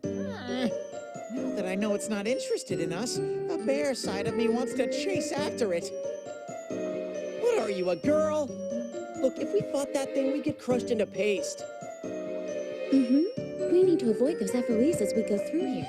Now that I know it's not interested in us, a bear side of me wants to chase after it. What are you, a girl? Look, if we fought that thing, we'd get crushed into paste. We need to avoid those FOEs as we go through here.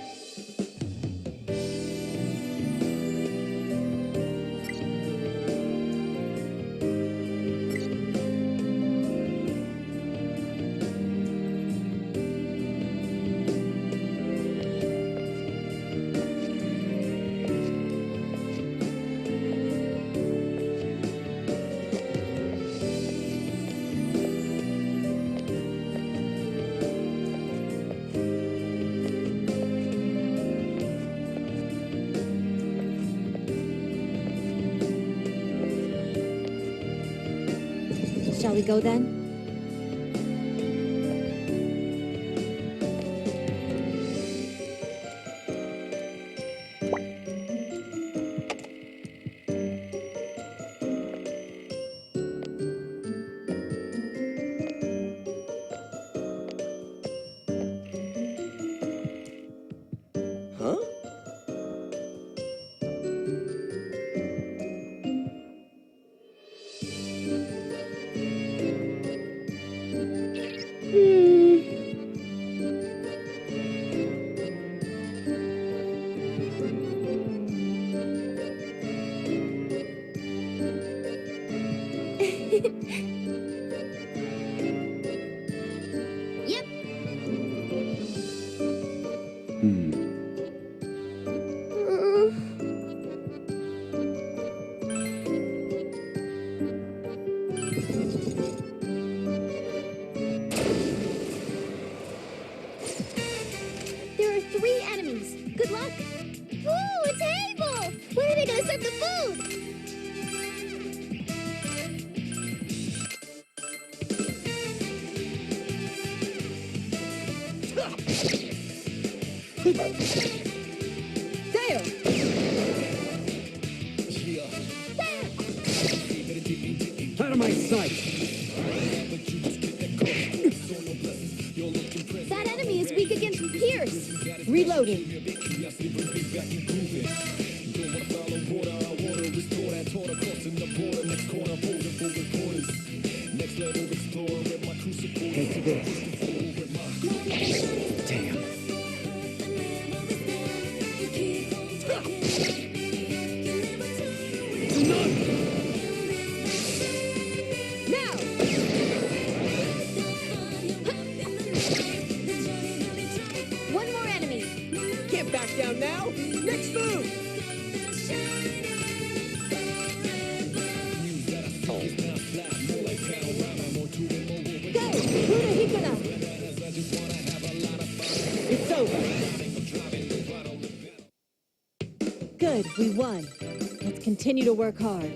Shall we go then? Huh? Yep. There are 3 enemies. Good luck. Ooh, a table! Where are they gonna serve the food? There! Out of my sight! That enemy is weak against Pierce. Reloading. Take this. Damn. Now! One more back down now. Next move. Go! Hura Hikura! It's over. Good, we won. Let's continue to work hard.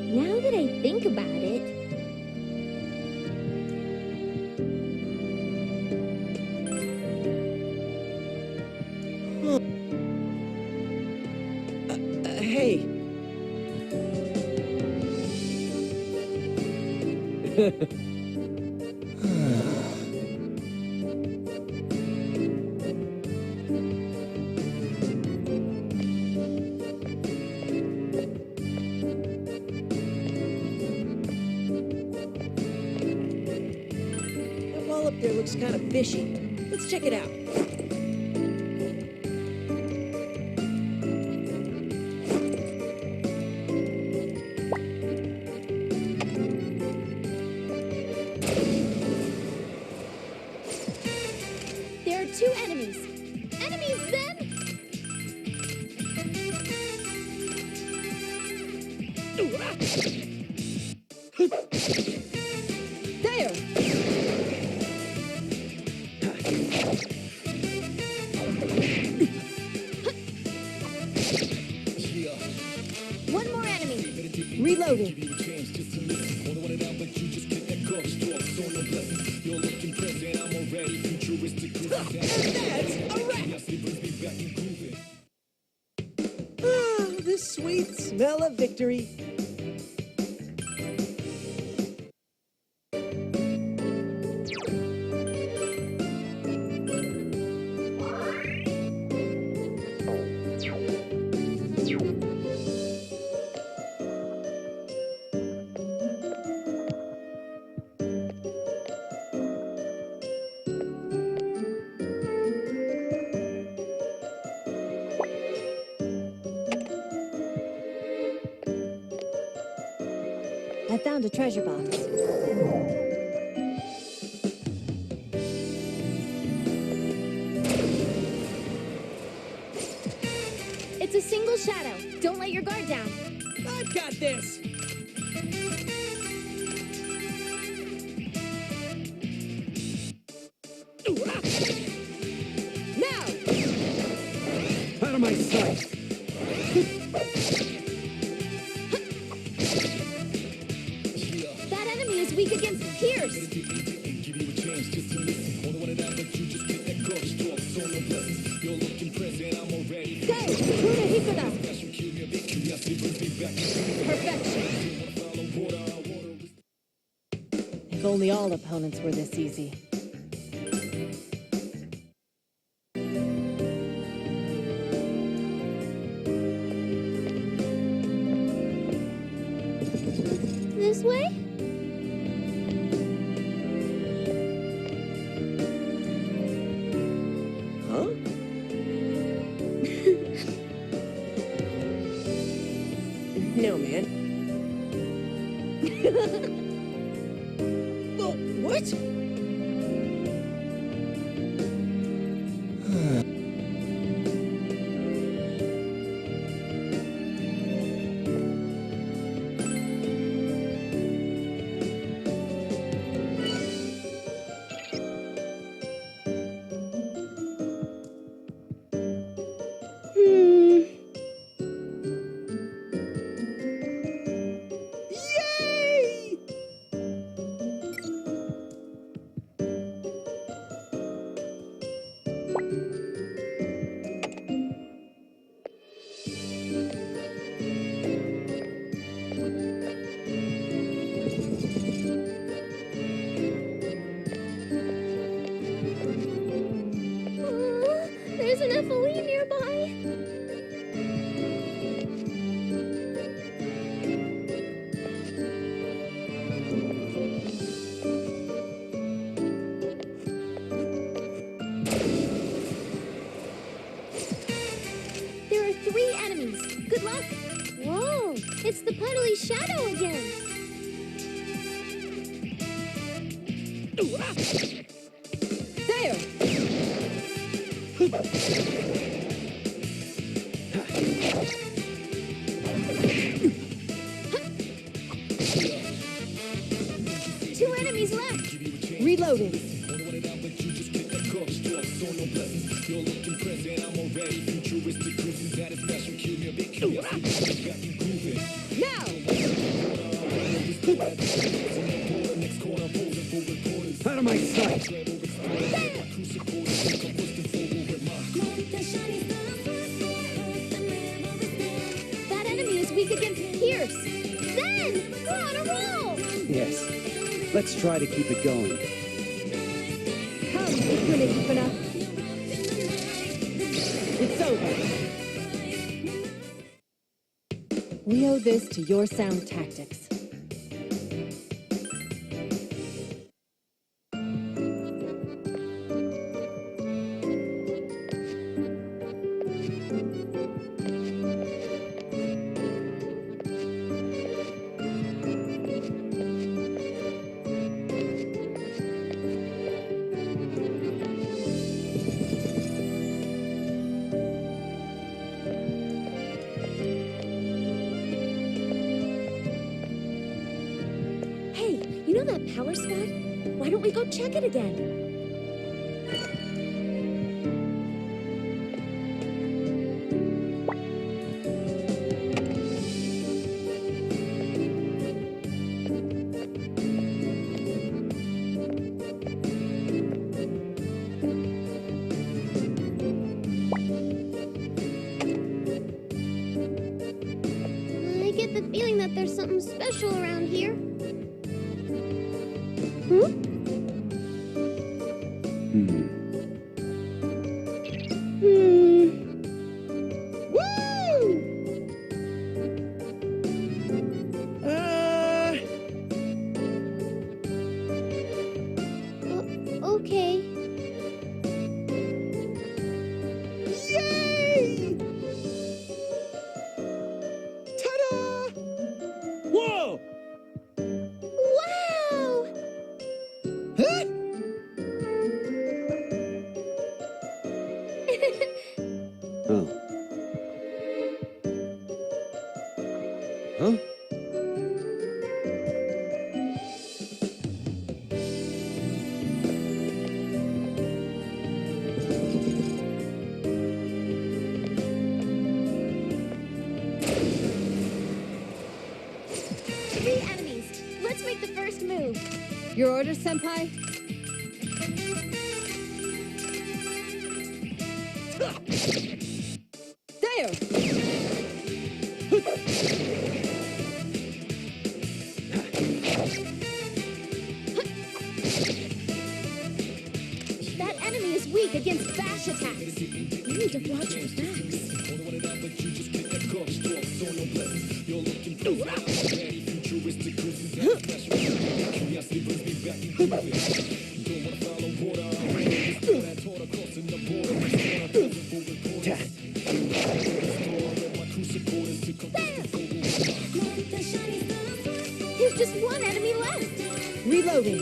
Now that I think about it, Hey. That wall up there looks kind of fishy. Let's check it out. There are two enemies. Enemies, then? There! One more enemy. Reloading. Ah, the sweet smell of victory. I found a treasure box. It's a single shadow. Don't let your guard down. I've got this. Now! Out of my sight! That enemy is weak against Pierce. Go! Hura Hikura! Perfection. If only all opponents were this easy. This way? Huh? No, man. Oh, what? Yay! again. There! 2 enemies left. Reloading. Now! Out of my sight! That enemy is weak against Pierce. Then, we're on a roll. Yes. Let's try to keep it going. Come, Ikuna. It's over. We owe this to your sound tactics. You know that power spot? Why don't we go check it again? I get the feeling that there's something special around here. Okay. Yay! Ta-da! Whoa! Wow! Huh? Oh. Huh? Three enemies. Let's make the first move. Your orders, Senpai? There! That enemy is weak against bash attacks. We need to watch our backs. There's just one enemy left. Reloading.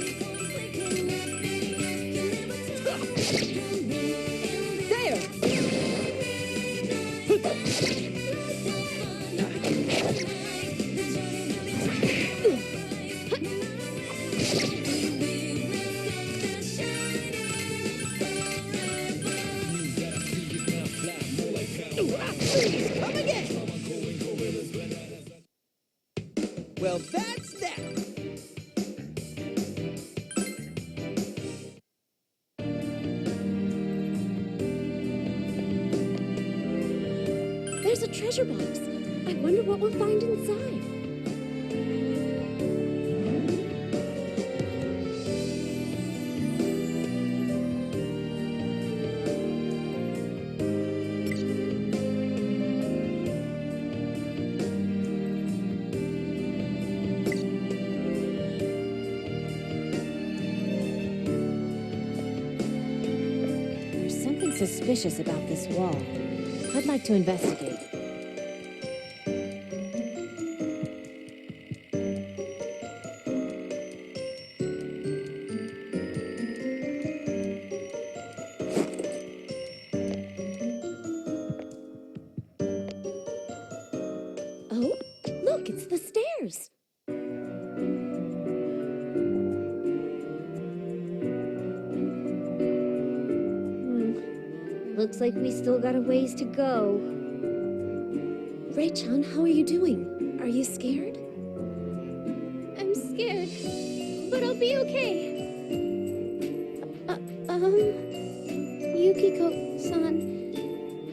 There! Come again! Well, that's that! There's a treasure box. I wonder what we'll find inside. There's something suspicious about this wall. I'd like to investigate. Looks like we still got a ways to go. Ray-chan, how are you doing? Are you scared? I'm scared, but I'll be okay. Yukiko-san,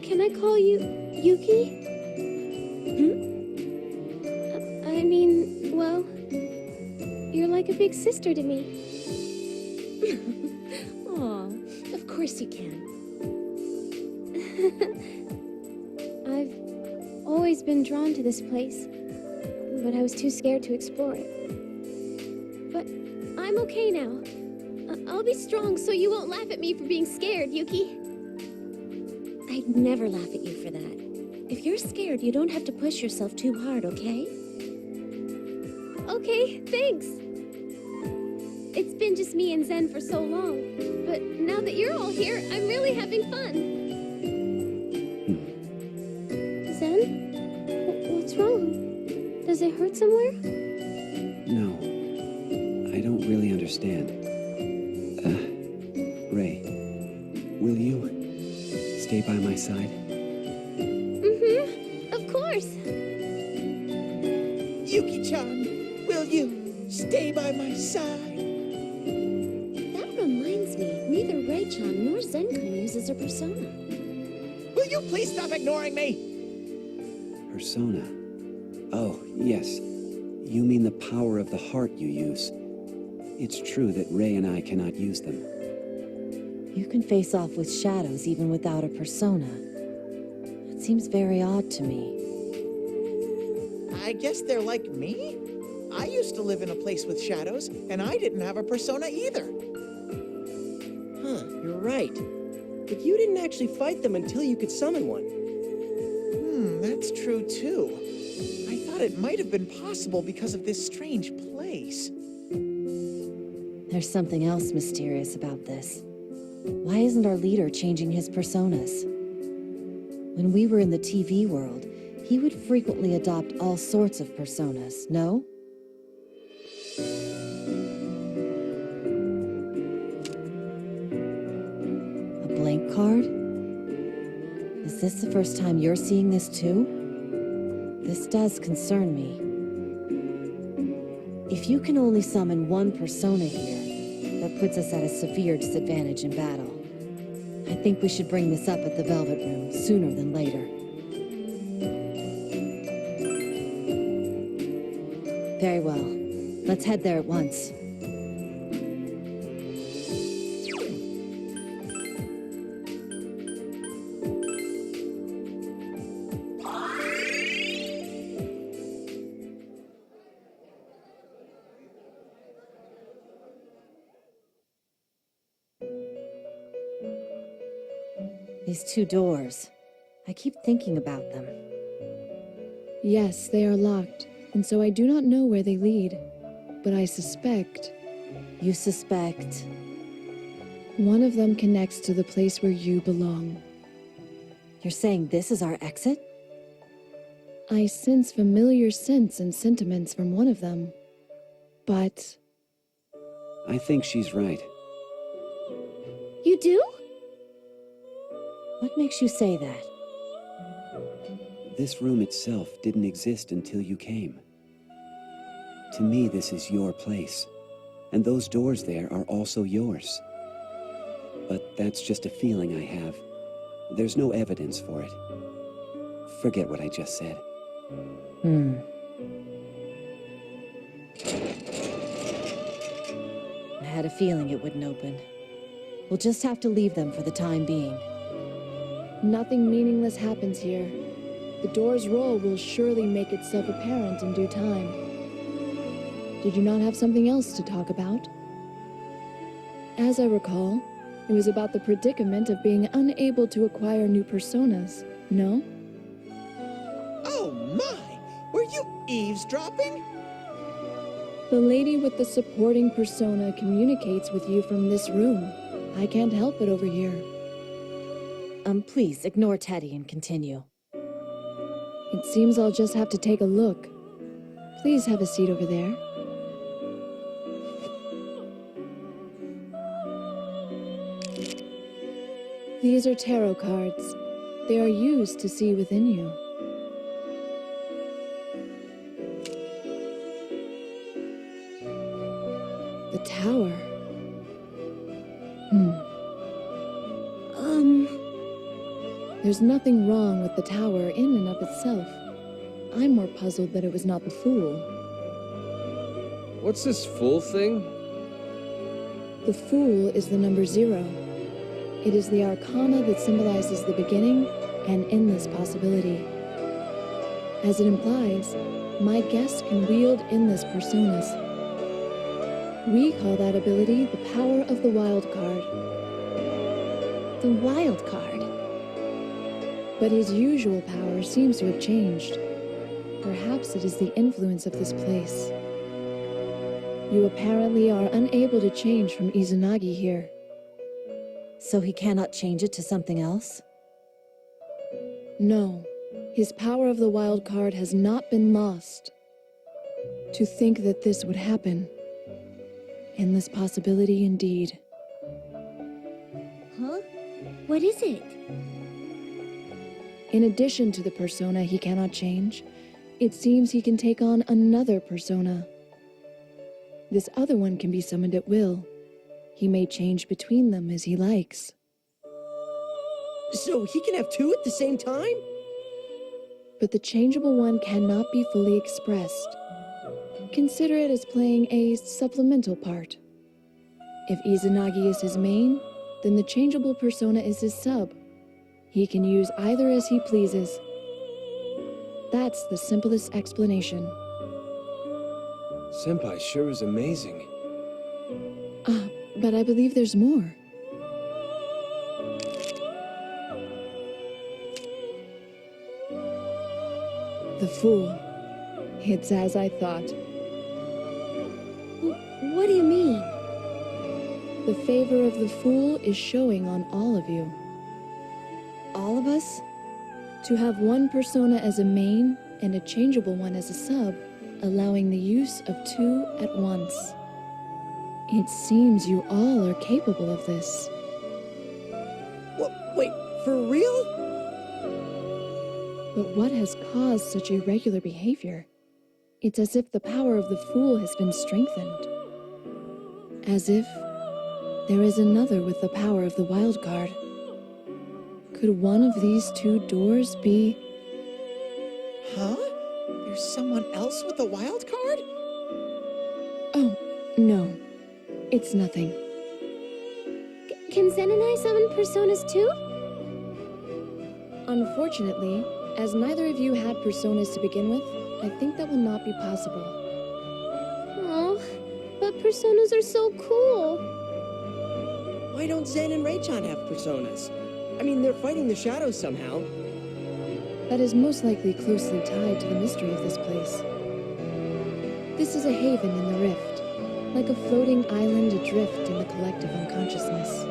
can I call you Yuki? I mean, well, you're like a big sister to me. Aw, of course you can. I've always been drawn to this place, but I was too scared to explore it. But I'm okay now. I'll be strong so you won't laugh at me for being scared, Yuki. I'd never laugh at you for that. If you're scared, you don't have to push yourself too hard, okay? Okay, thanks. It's been just me and Zen for so long, but now that you're all here, I'm really having fun. Zen? What's wrong? Does it hurt somewhere? No. I don't really understand. Ray, will you stay by my side? Mm-hmm. Of course. Yuki-chan, will you stay by my side? That reminds me, neither Ray-chan nor Zen-kun uses a persona. Will you please stop ignoring me? Persona. Oh, yes. You mean the power of the heart you use. It's true that Ray and I cannot use them. You can face off with shadows even without a persona. It seems very odd to me. I guess they're like me? I used to live in a place with shadows, and I didn't have a persona either. Huh, you're right. But you didn't actually fight them until you could summon one. That's true too. I thought it might have been possible because of this strange place. There's something else mysterious about this. Why isn't our leader changing his personas? When we were in the TV world, he would frequently adopt all sorts of personas, no? A blank card? Is this the first time you're seeing this too? This does concern me. If you can only summon one persona here, that puts us at a severe disadvantage in battle. I think we should bring this up at the Velvet Room sooner than later. Very well. Let's head there at once. These two doors. I keep thinking about them. Yes, they are locked, and so I do not know where they lead. But I suspect You suspect... one of them connects to the place where you belong. You're saying this is our exit? I sense familiar scents and sentiments from one of them. But I think she's right. You do? What makes you say that? This room itself didn't exist until you came. To me, this is your place. And those doors there are also yours. But that's just a feeling I have. There's no evidence for it. Forget what I just said. I had a feeling it wouldn't open. We'll just have to leave them for the time being. nothing meaningless happens here. The door's role will surely make itself apparent in due time. Did you not have something else to talk about? As I recall, it was about the predicament of being unable to acquire new personas, no? Oh my! Were you eavesdropping? The lady with the supporting persona communicates with you from this room. I can't help it over here. Please, ignore Teddy and continue. It seems I'll just have to take a look. Please have a seat over there. These are tarot cards. They are used to see within you. The tower. There's nothing wrong with the tower in and of itself. I'm more puzzled that it was not the Fool. What's this fool thing? The Fool is the number 0. It is the arcana that symbolizes the beginning and endless possibility. As it implies, my guest can wield endless personas. We call that ability the power of the wild card. The wild card. But his usual power seems to have changed. Perhaps it is the influence of this place. You apparently are unable to change from Izanagi here. So he cannot change it to something else? No, his power of the wild card has not been lost. To think that this would happen. Endless possibility indeed. Huh? What is it? In addition to the persona he cannot change, it seems he can take on another persona. This other one can be summoned at will. He may change between them as he likes. So he can have two at the same time? But the changeable one cannot be fully expressed. Consider it as playing a supplemental part. If Izanagi is his main, then the changeable persona is his sub. He can use either as he pleases. That's the simplest explanation. Senpai sure is amazing. But I believe there's more. The Fool. It's as I thought. What do you mean? The favor of the Fool is showing on all of you. All of us? To have one persona as a main and a changeable one as a sub, allowing the use of two at once. It seems you all are capable of this. What, wait, for real? But what has caused such irregular behavior? It's as if the power of the Fool has been strengthened. As if there is another with the power of the wild card. Could one of these two doors be... Huh? There's someone else with a wild card? Oh, no. It's nothing. Can Zen and I summon personas too? Unfortunately, as neither of you had personas to begin with, I think that will not be possible. Oh, but personas are so cool. Why don't Zen and Rei-chan have personas? I mean, they're fighting the shadows somehow. That is most likely closely tied to the mystery of this place. This is a haven in the rift, like a floating island adrift in the collective unconsciousness.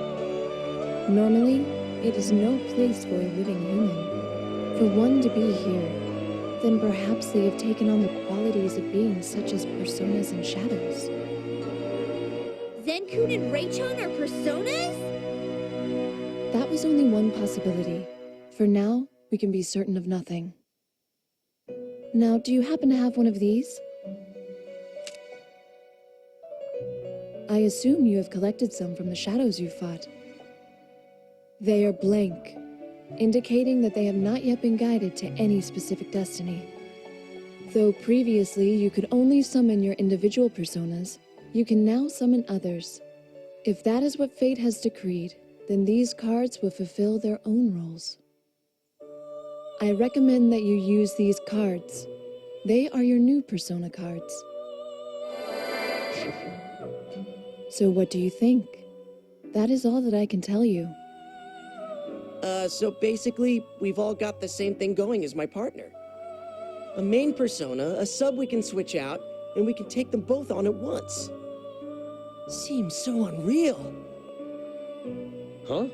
Normally, it is no place for a living human. For one to be here, then perhaps they have taken on the qualities of beings such as personas and shadows. Zen-kun and Rei-chan are personas? That was only one possibility. For now, we can be certain of nothing. Now, do you happen to have one of these? I assume you have collected some from the shadows you fought. They are blank, indicating that they have not yet been guided to any specific destiny. Though previously you could only summon your individual personas, you can now summon others. If that is what fate has decreed, then these cards will fulfill their own roles. I recommend that you use these cards. They are your new persona cards. So what do you think? That is all that I can tell you. So basically, we've all got the same thing going as my partner. A main persona, a sub we can switch out, and we can take them both on at once. Seems so unreal. Huh?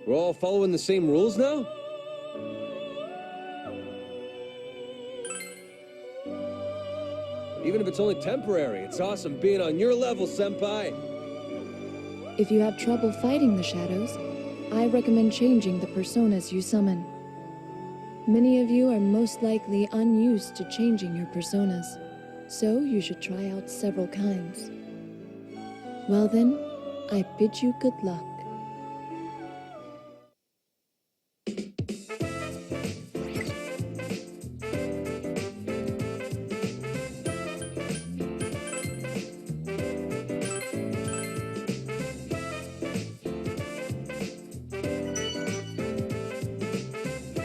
We're all following the same rules now? Even if it's only temporary, it's awesome being on your level, Senpai! If you have trouble fighting the shadows, I recommend changing the personas you summon. Many of you are most likely unused to changing your personas, so you should try out several kinds. Well then, I bid you good luck.